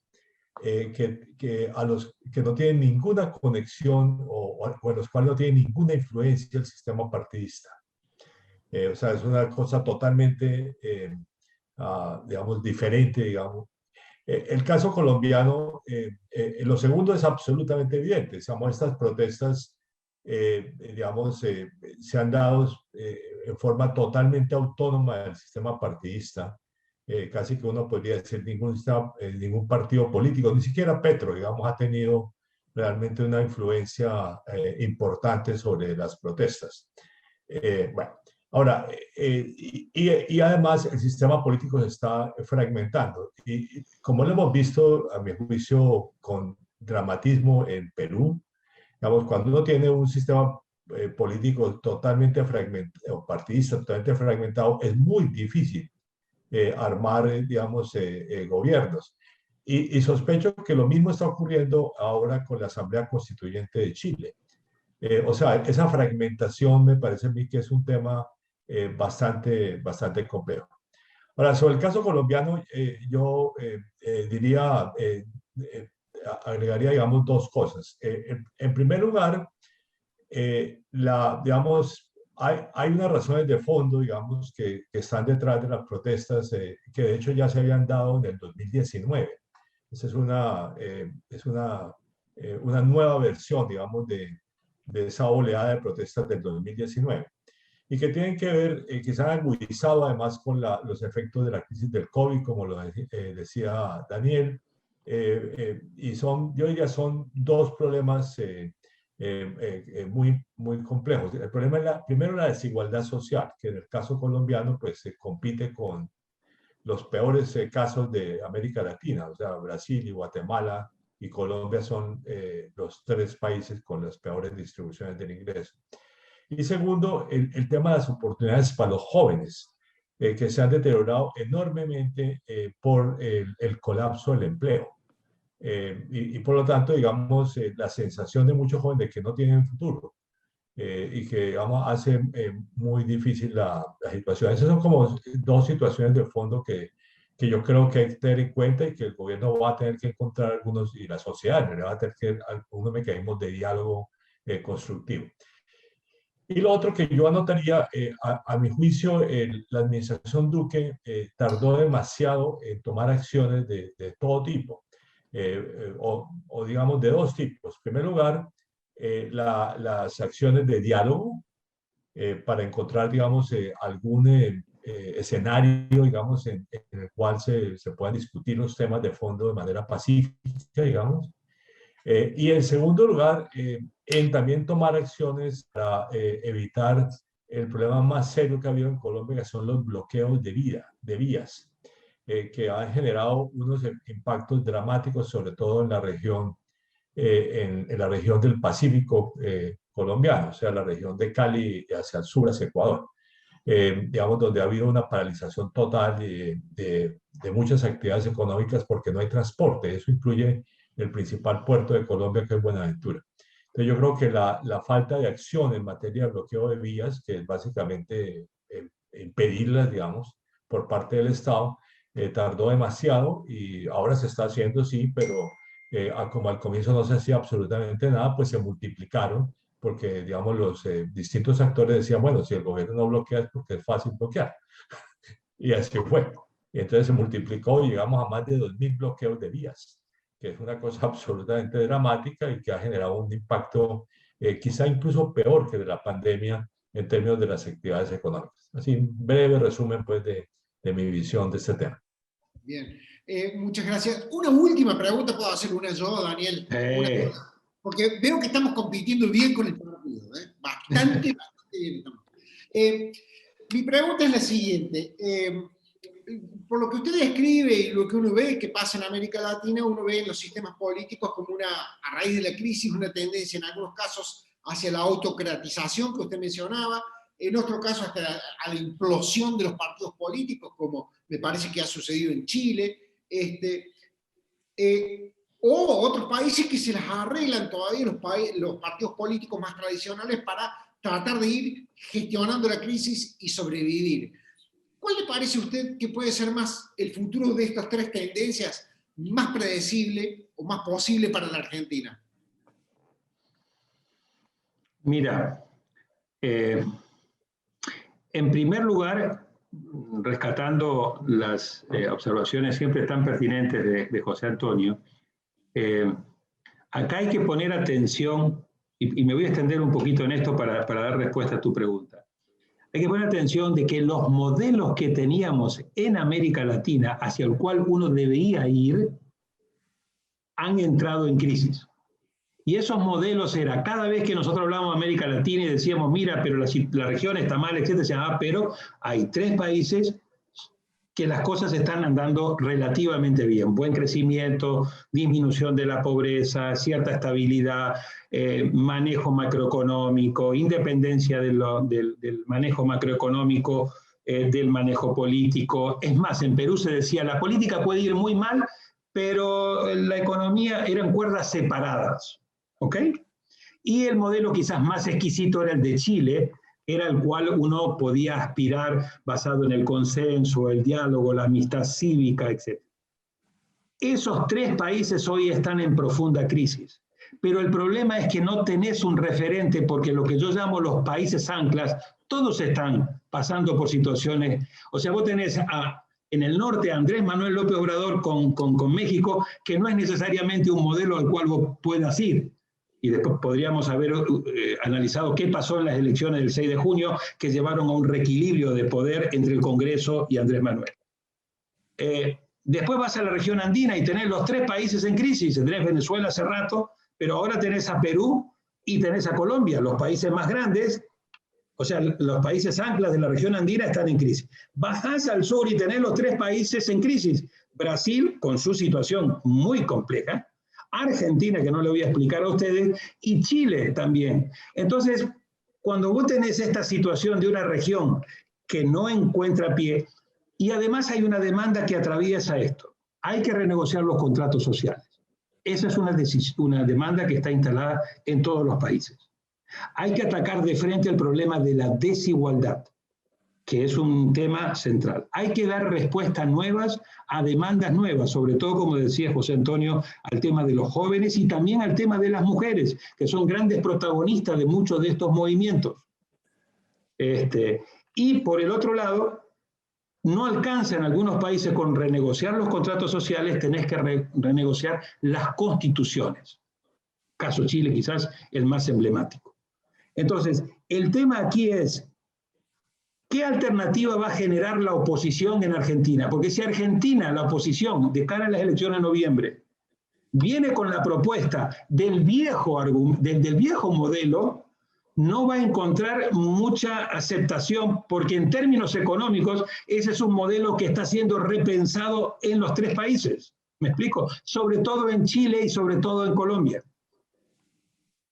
a los que no tienen ninguna conexión o a los cuales no tienen ninguna influencia el sistema partidista. O sea, es una cosa totalmente, digamos, diferente, digamos. El caso colombiano, lo segundo es absolutamente evidente. Digamos, estas protestas, digamos, se han dado en forma totalmente autónoma del sistema partidista. Casi que uno podría decir ningún partido político, ni siquiera Petro, digamos, ha tenido realmente una influencia importante sobre las protestas. Bueno, ahora, y además el sistema político se está fragmentando. Y como lo hemos visto, a mi juicio, con dramatismo en Perú, digamos, cuando uno tiene un sistema político totalmente fragmentado, partidista totalmente fragmentado, es muy difícil armar, digamos, gobiernos. Y sospecho que lo mismo está ocurriendo ahora con la Asamblea Constituyente de Chile. O sea, esa fragmentación me parece a mí que es un tema bastante complejo. Ahora, sobre el caso colombiano, yo diría, agregaría, digamos, dos cosas. En primer lugar, digamos, hay unas razones de fondo, digamos, que están detrás de las protestas, que de hecho ya se habían dado en el 2019. Esa es una nueva versión, digamos, de esa oleada de protestas del 2019. Y que tienen que ver, que se han agudizado además con los efectos de la crisis del COVID, como lo decía Daniel. Y yo diría, son dos problemas muy complejos. El problema es primero la desigualdad social, que en el caso colombiano pues se compite con los peores casos de América Latina, o sea, Brasil y Guatemala y Colombia son los tres países con las peores distribuciones del ingreso. Y segundo, el tema de las oportunidades para los jóvenes, que se han deteriorado enormemente por el colapso del empleo. Y por lo tanto, digamos, la sensación de muchos jóvenes de que no tienen futuro y que, digamos, hace muy difícil la situación. Esas son como dos situaciones de fondo que yo creo que hay que tener en cuenta y que el gobierno va a tener que encontrar algunos, y la sociedad va a tener que algunos mecanismos de diálogo constructivo. Y lo otro que yo anotaría, a mi juicio, la administración Duque tardó demasiado en tomar acciones de todo tipo, o digamos de dos tipos. En primer lugar, las acciones de diálogo para encontrar, digamos, algún escenario, digamos, en el cual se puedan discutir los temas de fondo de manera pacífica, digamos. Y en segundo lugar, en también tomar acciones para evitar el problema más serio que ha habido en Colombia, que son los bloqueos de vías, que han generado unos impactos dramáticos, sobre todo en la región, en la región del Pacífico colombiano, o sea, la región de Cali hacia el sur, hacia Ecuador. Digamos, donde ha habido una paralización total de muchas actividades económicas porque no hay transporte. Eso incluye el principal puerto de Colombia, que es Buenaventura. Entonces yo creo que la falta de acción en materia de bloqueo de vías, que es básicamente impedirlas, digamos, por parte del Estado, tardó demasiado y ahora se está haciendo, sí, pero como al comienzo no se hacía absolutamente nada, pues se multiplicaron, porque, digamos, los distintos actores decían, bueno, si el gobierno no bloquea es porque es fácil bloquear. Y así fue. Y entonces se multiplicó y llegamos a más de 2.000 bloqueos de vías, que es una cosa absolutamente dramática y que ha generado un impacto quizá incluso peor que de la pandemia en términos de las actividades económicas. Así, un breve resumen, pues, de mi visión de este tema. Bien, muchas gracias. Una última pregunta, ¿puedo hacer una yo, Daniel? Porque veo que estamos compitiendo bien con el partido, bastante bien. Mi pregunta es la siguiente. Por lo que usted describe y lo que uno ve que pasa en América Latina, uno ve en los sistemas políticos como a raíz de la crisis, una tendencia en algunos casos hacia la autocratización que usted mencionaba, en otro caso hasta a la implosión de los partidos políticos, como me parece que ha sucedido en Chile, o otros países que se las arreglan todavía los partidos políticos más tradicionales para tratar de ir gestionando la crisis y sobrevivir. ¿Cuál le parece a usted que puede ser más el futuro de estas tres tendencias, más predecible o más posible para la Argentina? Mira, en primer lugar, rescatando las observaciones siempre tan pertinentes de José Antonio, acá hay que poner atención, y me voy a extender un poquito en esto para dar respuesta a tu pregunta. Hay que poner atención de que los modelos que teníamos en América Latina, hacia el cual uno debía ir, han entrado en crisis. Y esos modelos era, cada vez que nosotros hablábamos de América Latina y decíamos, mira, pero la región está mal, etc., decían, pero hay 3 países que las cosas están andando relativamente bien. Buen crecimiento, disminución de la pobreza, cierta estabilidad, manejo macroeconómico, independencia del manejo macroeconómico, del manejo político. Es más, en Perú se decía, la política puede ir muy mal, pero la economía eran cuerdas separadas. ¿Ok? Y el modelo quizás más exquisito era el de Chile, era el cual uno podía aspirar basado en el consenso, el diálogo, la amistad cívica, etc. Esos 3 países hoy están en profunda crisis, pero el problema es que no tenés un referente, porque lo que yo llamo los países anclas, todos están pasando por situaciones, o sea, vos tenés en el norte a Andrés Manuel López Obrador con México, que no es necesariamente un modelo al cual vos puedas ir. Y después podríamos haber analizado qué pasó en las elecciones del 6 de junio que llevaron a un reequilibrio de poder entre el Congreso y Andrés Manuel. Después vas a la región andina y tenés los 3 países en crisis. Tenés Venezuela hace rato, pero ahora tenés a Perú y tenés a Colombia, los países más grandes, o sea, los países anclas de la región andina están en crisis. Bajás al sur y tenés los 3 países en crisis. Brasil, con su situación muy compleja, Argentina, que no le voy a explicar a ustedes, y Chile también. Entonces, cuando vos tenés esta situación de una región que no encuentra pie, y además hay una demanda que atraviesa esto, hay que renegociar los contratos sociales. Esa es una demanda que está instalada en todos los países. Hay que atacar de frente el problema de la desigualdad, que es un tema central. Hay que dar respuestas nuevas a demandas nuevas, sobre todo, como decía José Antonio, al tema de los jóvenes y también al tema de las mujeres, que son grandes protagonistas de muchos de estos movimientos. Y por el otro lado, no alcanza en algunos países con renegociar los contratos sociales, tenés que renegociar las constituciones. Caso Chile quizás el más emblemático. Entonces, el tema aquí es, ¿qué alternativa va a generar la oposición en Argentina? Porque si Argentina, la oposición, de cara a las elecciones de noviembre, viene con la propuesta del viejo modelo, no va a encontrar mucha aceptación, porque en términos económicos, ese es un modelo que está siendo repensado en los 3 países. ¿Me explico? Sobre todo en Chile y sobre todo en Colombia.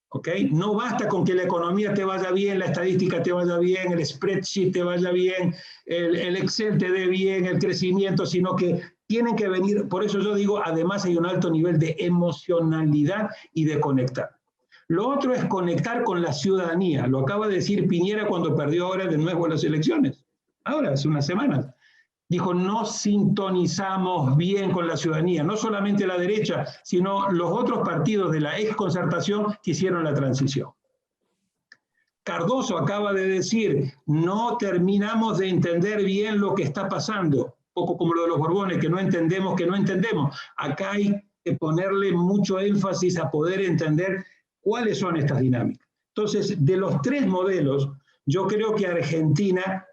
¿Ok? No basta con que la economía te vaya bien, la estadística te vaya bien, el spreadsheet te vaya bien, el Excel te dé bien, el crecimiento, sino que tienen que venir, por eso yo digo, además hay un alto nivel de emocionalidad y de conectar. Lo otro es conectar con la ciudadanía. Lo acaba de decir Piñera cuando perdió ahora de nuevo las elecciones. Ahora, hace unas semanas. Dijo, no sintonizamos bien con la ciudadanía. No solamente la derecha, sino los otros partidos de la exconcertación que hicieron la transición. Cardoso acaba de decir, no terminamos de entender bien lo que está pasando. Poco como lo de los Borbones, que no entendemos. Acá hay que ponerle mucho énfasis a poder entender cuáles son estas dinámicas. Entonces, de los 3 modelos, yo creo que Argentina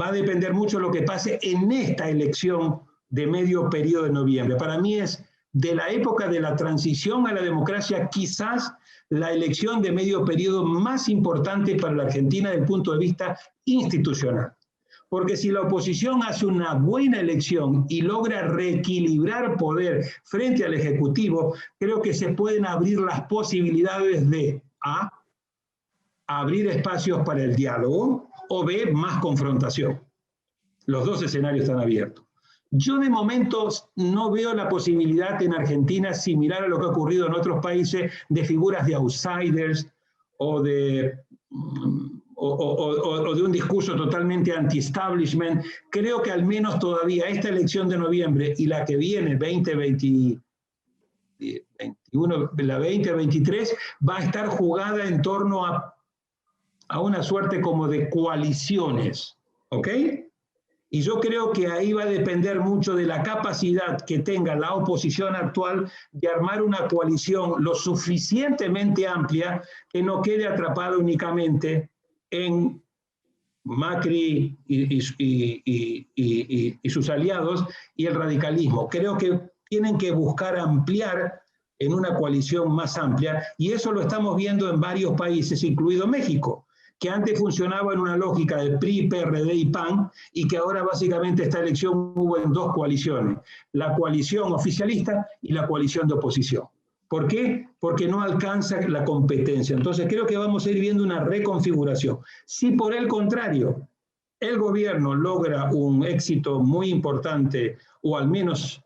va a depender mucho de lo que pase en esta elección de medio periodo de noviembre. Para mí es de la época de la transición a la democracia, quizás la elección de medio periodo más importante para la Argentina desde el punto de vista institucional. Porque si la oposición hace una buena elección y logra reequilibrar poder frente al Ejecutivo, creo que se pueden abrir las posibilidades de A, abrir espacios para el diálogo, o B, más confrontación. Los 2 escenarios están abiertos. Yo de momento no veo la posibilidad en Argentina, similar a lo que ha ocurrido en otros países, de figuras de outsiders o de un discurso totalmente anti-establishment. Creo que al menos todavía esta elección de noviembre y la que viene, 2021, la 2023, va a estar jugada en torno a una suerte como de coaliciones, ¿ok? Y yo creo que ahí va a depender mucho de la capacidad que tenga la oposición actual de armar una coalición lo suficientemente amplia que no quede atrapada únicamente en Macri y sus aliados y el radicalismo. Creo que tienen que buscar ampliar en una coalición más amplia, y eso lo estamos viendo en varios países, incluido México, que antes funcionaba en una lógica de PRI, PRD y PAN, y que ahora básicamente esta elección hubo en 2 coaliciones, la coalición oficialista y la coalición de oposición. ¿Por qué? Porque no alcanza la competencia. Entonces creo que vamos a ir viendo una reconfiguración. Si por el contrario el gobierno logra un éxito muy importante, o al menos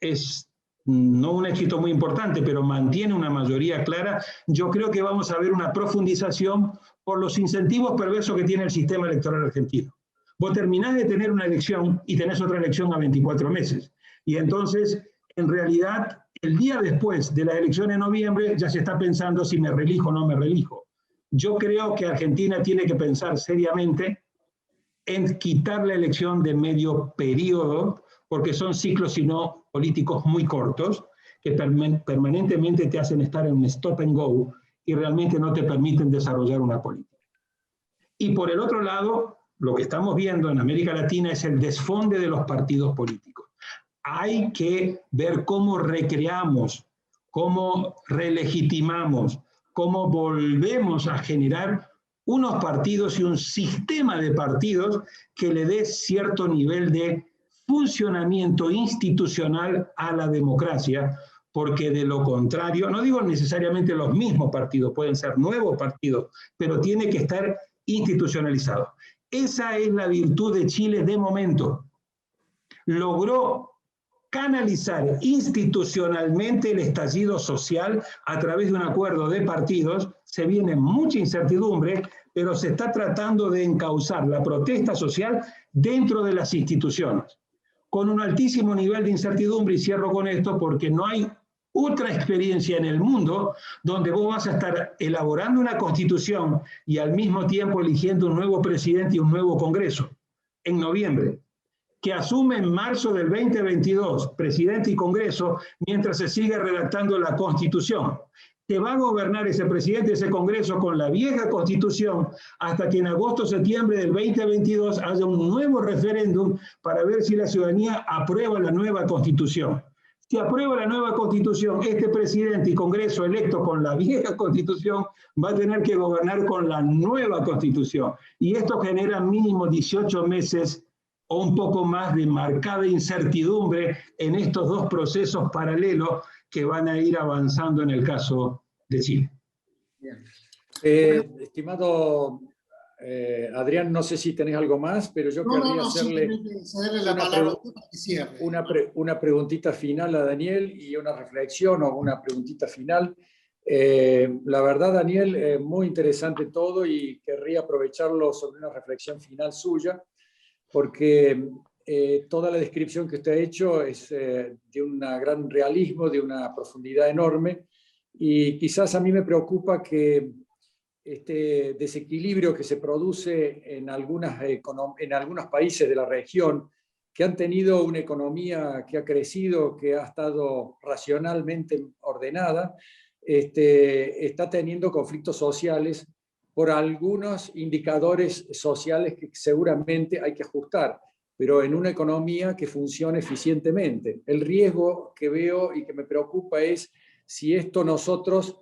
es no un éxito muy importante, pero mantiene una mayoría clara, yo creo que vamos a ver una profundización por los incentivos perversos que tiene el sistema electoral argentino. Vos terminás de tener una elección y tenés otra elección a 24 meses. Y entonces, en realidad, el día después de la elección de noviembre ya se está pensando si me reelijo o no me reelijo. Yo creo que Argentina tiene que pensar seriamente en quitar la elección de medio periodo, porque son ciclos, si no políticos, muy cortos, que permanentemente te hacen estar en un stop and go y realmente no te permiten desarrollar una política. Y por el otro lado, lo que estamos viendo en América Latina es el desfonde de los partidos políticos. Hay que ver cómo recreamos, cómo relegitimamos, cómo volvemos a generar unos partidos y un sistema de partidos que le dé cierto nivel de funcionamiento institucional a la democracia, porque de lo contrario, no digo necesariamente los mismos partidos, pueden ser nuevos partidos, pero tiene que estar institucionalizado. Esa es la virtud de Chile de momento. Logró canalizar institucionalmente el estallido social a través de un acuerdo de partidos. Se viene mucha incertidumbre, pero se está tratando de encauzar la protesta social dentro de las instituciones, con un altísimo nivel de incertidumbre, y cierro con esto porque no hay otra experiencia en el mundo donde vos vas a estar elaborando una constitución y al mismo tiempo eligiendo un nuevo presidente y un nuevo Congreso en noviembre, que asume en marzo del 2022 presidente y Congreso mientras se sigue redactando la Constitución. Que va a gobernar ese presidente y ese Congreso con la vieja Constitución hasta que en agosto o septiembre del 2022 haya un nuevo referéndum para ver si la ciudadanía aprueba la nueva Constitución. Si aprueba la nueva Constitución, este presidente y Congreso electo con la vieja Constitución va a tener que gobernar con la nueva Constitución. Y esto genera mínimo 18 meses o un poco más de marcada incertidumbre en estos dos procesos paralelos que van a ir avanzando en el caso de Chile. Bien. Estimado Adrián, no sé si tenés algo más, pero yo querría hacerle una preguntita final a Daniel y una reflexión o una preguntita final. La verdad, Daniel, muy interesante todo y querría aprovecharlo sobre una reflexión final suya, porque toda la descripción que usted ha hecho es de un gran realismo, de una profundidad enorme, y quizás a mí me preocupa que este desequilibrio que se produce en algunos países de la región que han tenido una economía que ha crecido, que ha estado racionalmente ordenada, está teniendo conflictos sociales por algunos indicadores sociales que seguramente hay que ajustar, pero en una economía que funcione eficientemente. El riesgo que veo y que me preocupa es si esto nosotros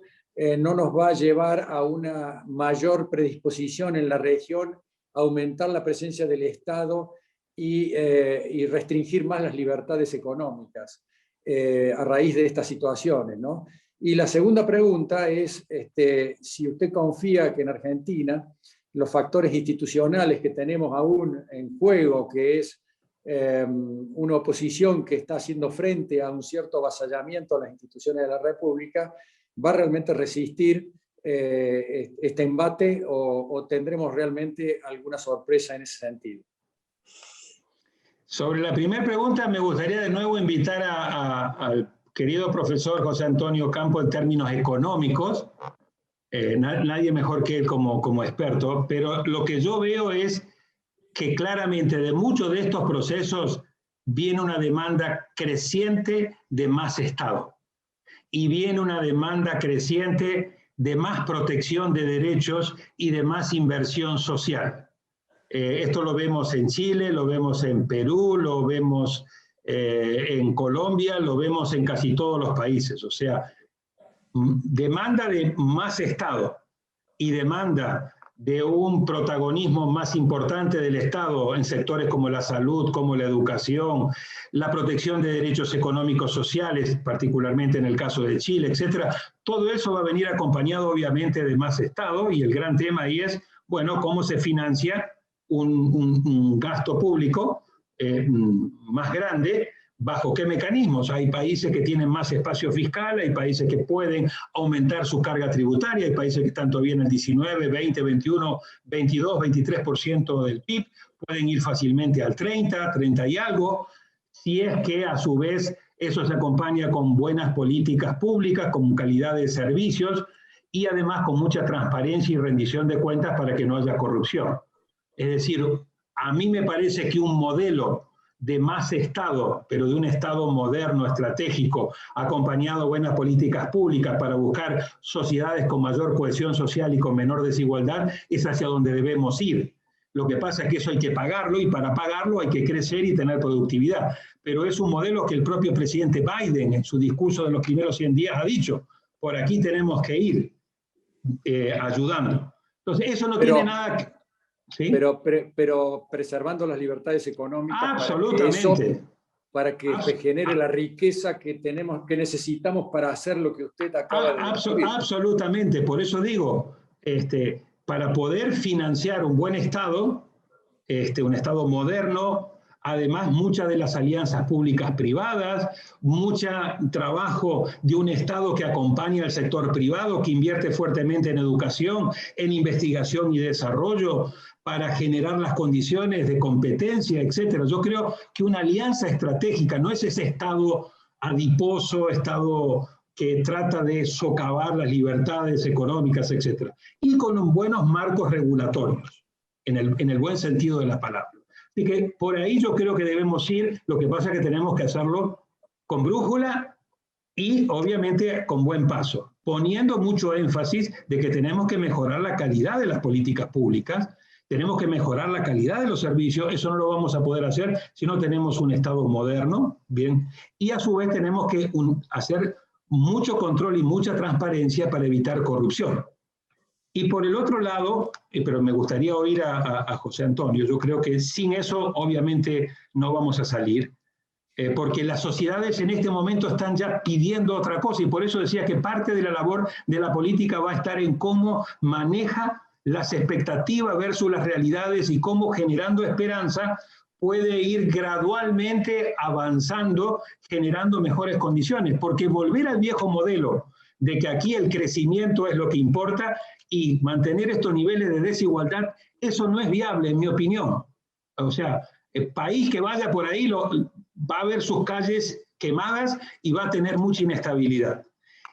no nos va a llevar a una mayor predisposición en la región, a aumentar la presencia del Estado y restringir más las libertades económicas a raíz de estas situaciones, ¿no? Y la segunda pregunta es si usted confía que en Argentina los factores institucionales que tenemos aún en juego, que es una oposición que está haciendo frente a un cierto avasallamiento a las instituciones de la República, ¿va a realmente resistir este embate o tendremos realmente alguna sorpresa en ese sentido? Sobre la primera pregunta, me gustaría de nuevo invitar al querido profesor José Antonio Campo en términos económicos. Nadie mejor que él como experto, pero lo que yo veo es que claramente de muchos de estos procesos viene una demanda creciente de más Estado y viene una demanda creciente de más protección de derechos y de más inversión social. Esto lo vemos en Chile, lo vemos en Perú, lo vemos en Colombia, lo vemos en casi todos los países. O sea, demanda de más Estado y demanda de un protagonismo más importante del Estado en sectores como la salud, como la educación, la protección de derechos económicos sociales, particularmente en el caso de Chile, etcétera. Todo eso va a venir acompañado obviamente de más Estado, y el gran tema ahí es, bueno, cómo se financia un gasto público más grande. ¿Bajo qué mecanismos? Hay países que tienen más espacio fiscal, hay países que pueden aumentar su carga tributaria, hay países que están todavía en el 19, 20, 21, 22, 23% del PIB, pueden ir fácilmente al 30, 30 y algo, si es que a su vez eso se acompaña con buenas políticas públicas, con calidad de servicios y además con mucha transparencia y rendición de cuentas para que no haya corrupción. Es decir, a mí me parece que un modelo de más Estado, pero de un Estado moderno, estratégico, acompañado de buenas políticas públicas para buscar sociedades con mayor cohesión social y con menor desigualdad, es hacia donde debemos ir. Lo que pasa es que eso hay que pagarlo, y para pagarlo hay que crecer y tener productividad. Pero es un modelo que el propio presidente Biden, en su discurso de los primeros 100 días, ha dicho: por aquí tenemos que ir ayudando. Entonces, eso no tiene nada que... ¿Sí? Pero preservando las libertades económicas. Absolutamente. Para que se genere la riqueza que necesitamos para hacer lo que usted acaba de decir. Absolutamente. Por eso digo, para poder financiar un buen Estado, un Estado moderno, además muchas de las alianzas públicas privadas, mucho trabajo de un Estado que acompaña al sector privado, que invierte fuertemente en educación, en investigación y desarrollo, para generar las condiciones de competencia, etc. Yo creo que una alianza estratégica no es ese Estado adiposo, Estado que trata de socavar las libertades económicas, etc. Y con buenos marcos regulatorios, en el buen sentido de la palabra. Así que por ahí yo creo que debemos ir, lo que pasa es que tenemos que hacerlo con brújula y obviamente con buen paso, poniendo mucho énfasis de que tenemos que mejorar la calidad de las políticas públicas, tenemos que mejorar la calidad de los servicios, eso no lo vamos a poder hacer si no tenemos un Estado moderno, bien, y a su vez tenemos que hacer mucho control y mucha transparencia para evitar corrupción. Y por el otro lado, pero me gustaría oír a José Antonio, yo creo que sin eso obviamente no vamos a salir, porque las sociedades en este momento están ya pidiendo otra cosa, y por eso decía que parte de la labor de la política va a estar en cómo maneja las expectativas versus las realidades y cómo, generando esperanza, puede ir gradualmente avanzando, generando mejores condiciones, porque volver al viejo modelo de que aquí el crecimiento es lo que importa y mantener estos niveles de desigualdad, eso no es viable, en mi opinión. O sea, el país que vaya por ahí va a ver sus calles quemadas y va a tener mucha inestabilidad.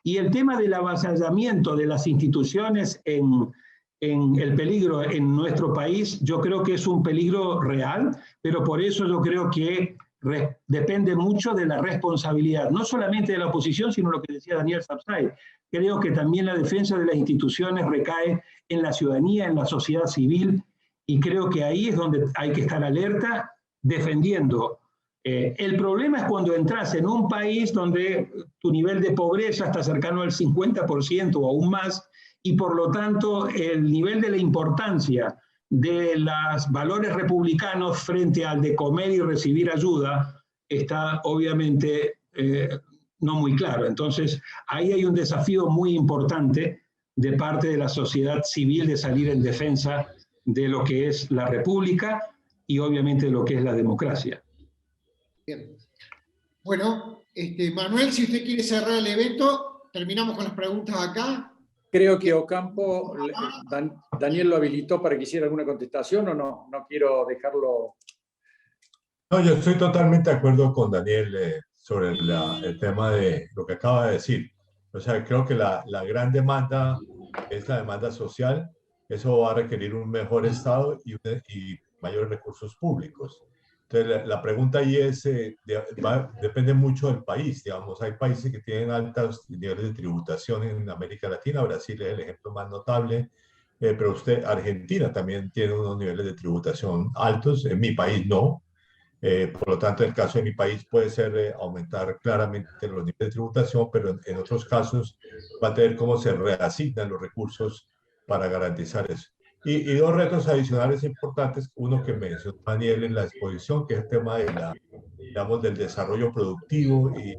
Y el tema del avasallamiento de las instituciones en el peligro en nuestro país, yo creo que es un peligro real, pero por eso yo creo que depende mucho de la responsabilidad, no solamente de la oposición, sino lo que decía Daniel Sapsay. Creo que también la defensa de las instituciones recae en la ciudadanía, en la sociedad civil, y creo que ahí es donde hay que estar alerta, defendiendo. El problema es cuando entras en un país donde tu nivel de pobreza está cercano al 50% o aún más, y por lo tanto el nivel de la importancia de los valores republicanos frente al de comer y recibir ayuda está obviamente no muy claro. Entonces ahí hay un desafío muy importante de parte de la sociedad civil de salir en defensa de lo que es la república y obviamente de lo que es la democracia. Bien. Bueno, Manuel, si usted quiere cerrar el evento, terminamos con las preguntas acá. Creo que Ocampo, Daniel lo habilitó para que hiciera alguna contestación, o no. No quiero dejarlo. No, yo estoy totalmente de acuerdo con Daniel sobre el tema de lo que acaba de decir. O sea, creo que la gran demanda es la demanda social. Eso va a requerir un mejor Estado y mayores recursos públicos. Entonces, la pregunta ahí es, depende mucho del país. Digamos, hay países que tienen altos niveles de tributación en América Latina. Brasil es el ejemplo más notable. Pero Argentina también tiene unos niveles de tributación altos. En mi país no. Por lo tanto, el caso de mi país puede ser aumentar claramente los niveles de tributación, pero en otros casos va a tener cómo se reasignan los recursos para garantizar eso. Y dos retos adicionales importantes, uno que mencionó Daniel en la exposición, que es el tema de digamos, del desarrollo productivo y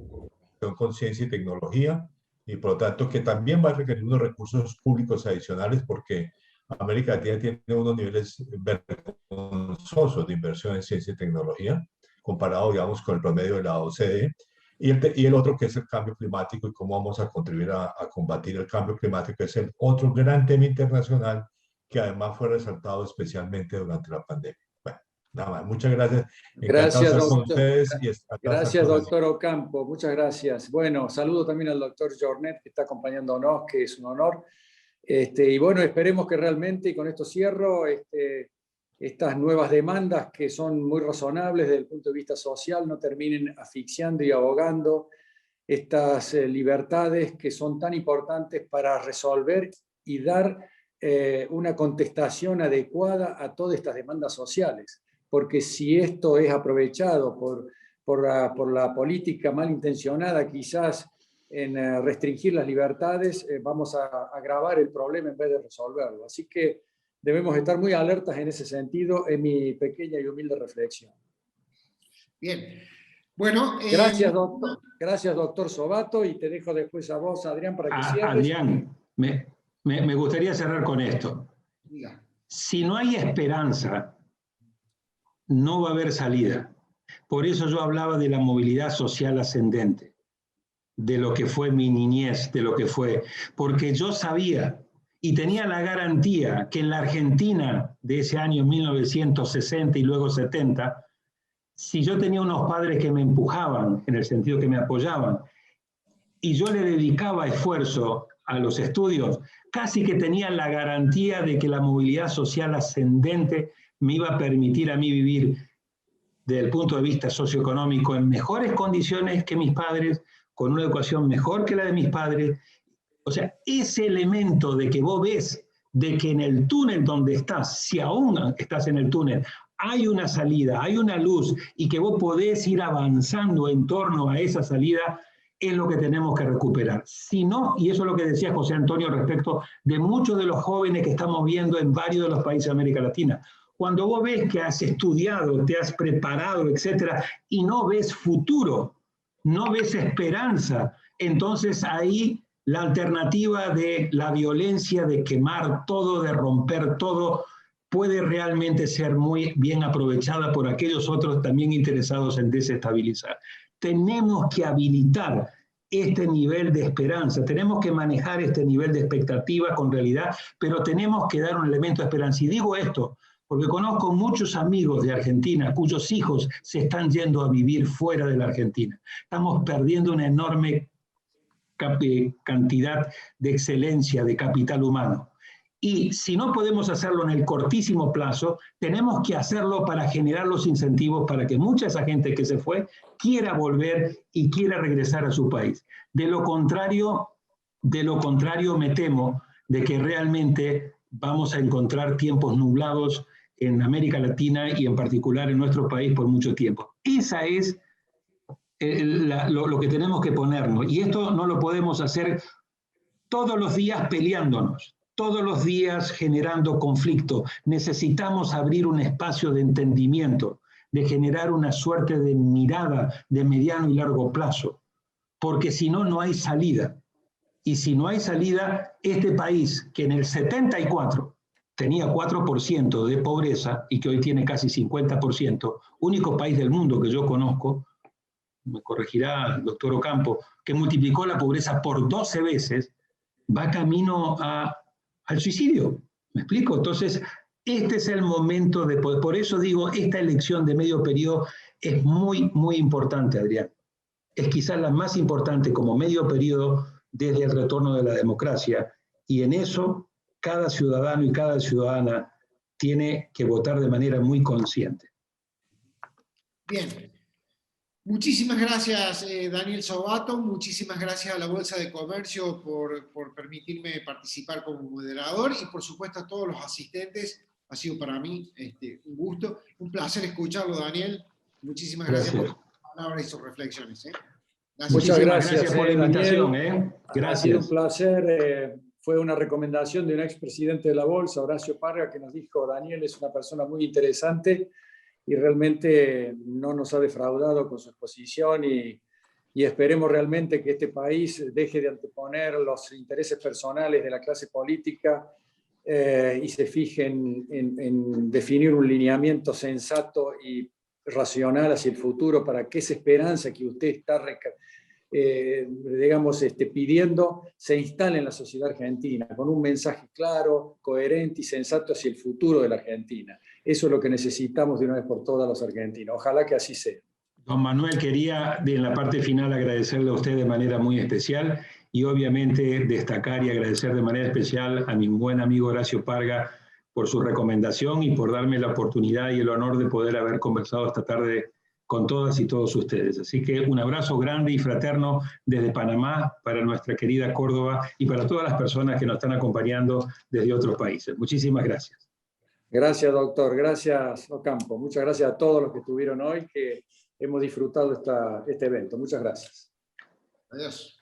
con ciencia y tecnología, y por lo tanto que también va a requerir unos recursos públicos adicionales, porque América Latina tiene unos niveles vergonzosos de inversión en ciencia y tecnología, comparado, digamos, con el promedio de la OCDE. Y el otro, que es el cambio climático y cómo vamos a contribuir a combatir el cambio climático, que es el otro gran tema internacional que además fue resaltado especialmente durante la pandemia. Bueno, nada más. Muchas gracias. Gracias, doctor. Con ustedes Gracias, doctor Ocampo. Muchas gracias. Bueno, saludo también al doctor Jornet, que está acompañándonos, que es un honor. Y bueno, esperemos que realmente, y con esto cierro, estas nuevas demandas que son muy razonables desde el punto de vista social no terminen asfixiando y ahogando estas libertades que son tan importantes para resolver y dar una contestación adecuada a todas estas demandas sociales. Porque si esto es aprovechado por la política malintencionada, quizás en restringir las libertades, vamos a agravar el problema en vez de resolverlo. Así que debemos estar muy alertas en ese sentido, en mi pequeña y humilde reflexión. Bien. Bueno, gracias, doctor. Gracias, doctor Sobato, y te dejo después a vos, Adrián, para que cierres. Adrián, me gustaría cerrar con esto. Si no hay esperanza, no va a haber salida. Por eso yo hablaba de la movilidad social ascendente, de lo que fue mi niñez, de lo que fue. Porque yo sabía y tenía la garantía que en la Argentina de ese año 1960 y luego 70, si yo tenía unos padres que me empujaban, en el sentido que me apoyaban, y yo le dedicaba esfuerzo a los estudios, casi que tenía la garantía de que la movilidad social ascendente me iba a permitir a mí vivir desde el punto de vista socioeconómico en mejores condiciones que mis padres, con una educación mejor que la de mis padres. O sea, ese elemento de que vos ves de que en el túnel donde estás, si aún estás en el túnel, hay una salida, hay una luz, y que vos podés ir avanzando en torno a esa salida, es lo que tenemos que recuperar. Si no, y eso es lo que decía José Antonio respecto de muchos de los jóvenes que estamos viendo en varios de los países de América Latina, cuando vos ves que has estudiado, te has preparado, etcétera, y no ves futuro, no ves esperanza, entonces ahí la alternativa de la violencia, de quemar todo, de romper todo, puede realmente ser muy bien aprovechada por aquellos otros también interesados en desestabilizar. Tenemos que habilitar este nivel de esperanza, tenemos que manejar este nivel de expectativa con realidad, pero tenemos que dar un elemento de esperanza. Y digo esto porque conozco muchos amigos de Argentina cuyos hijos se están yendo a vivir fuera de la Argentina. Estamos perdiendo una enorme cantidad de excelencia, de capital humano. Y si no podemos hacerlo en el cortísimo plazo, tenemos que hacerlo para generar los incentivos para que mucha de esa gente que se fue quiera volver y quiera regresar a su país. De lo contrario me temo de que realmente vamos a encontrar tiempos nublados en América Latina y en particular en nuestro país por mucho tiempo. Esa es lo que tenemos que ponernos. Y esto no lo podemos hacer todos los días peleándonos, todos los días generando conflicto. Necesitamos abrir un espacio de entendimiento, de generar una suerte de mirada de mediano y largo plazo, porque si no, no hay salida. Y si no hay salida, este país que en el 74 tenía 4% de pobreza y que hoy tiene casi 50%, único país del mundo que yo conozco, me corregirá el doctor Ocampo, que multiplicó la pobreza por 12 veces, va camino al suicidio. ¿Me explico? Entonces, este es el momento de poder. Por eso digo, esta elección de medio periodo es muy, muy importante, Adrián. Es quizás la más importante como medio periodo desde el retorno de la democracia. Y en eso, cada ciudadano y cada ciudadana tiene que votar de manera muy consciente. Bien. Muchísimas gracias, Daniel Sobato. Muchísimas gracias a la Bolsa de Comercio por permitirme participar como moderador y, por supuesto, a todos los asistentes. Ha sido para mí un gusto, un placer escucharlo, Daniel. Muchísimas gracias por sus palabras y sus reflexiones. Gracias. Muchas gracias por la invitación. Gracias. Ha sido un placer. Fue una recomendación de un expresidente de la Bolsa, Horacio Parga, que nos dijo: Daniel es una persona muy interesante y realmente no nos ha defraudado con su exposición y esperemos realmente que este país deje de anteponer los intereses personales de la clase política y se fije en definir un lineamiento sensato y racional hacia el futuro para que esa esperanza que usted está pidiendo se instale en la sociedad argentina con un mensaje claro, coherente y sensato hacia el futuro de la Argentina. Eso es lo que necesitamos de una vez por todas los argentinos. Ojalá que así sea. Don Manuel, quería en la parte final agradecerle a usted de manera muy especial y obviamente destacar y agradecer de manera especial a mi buen amigo Horacio Parga por su recomendación y por darme la oportunidad y el honor de poder haber conversado esta tarde con todas y todos ustedes. Así que un abrazo grande y fraterno desde Panamá para nuestra querida Córdoba y para todas las personas que nos están acompañando desde otros países. Muchísimas gracias. Gracias, doctor. Gracias, Ocampo. Muchas gracias a todos los que estuvieron hoy, que hemos disfrutado este evento. Muchas gracias. Adiós.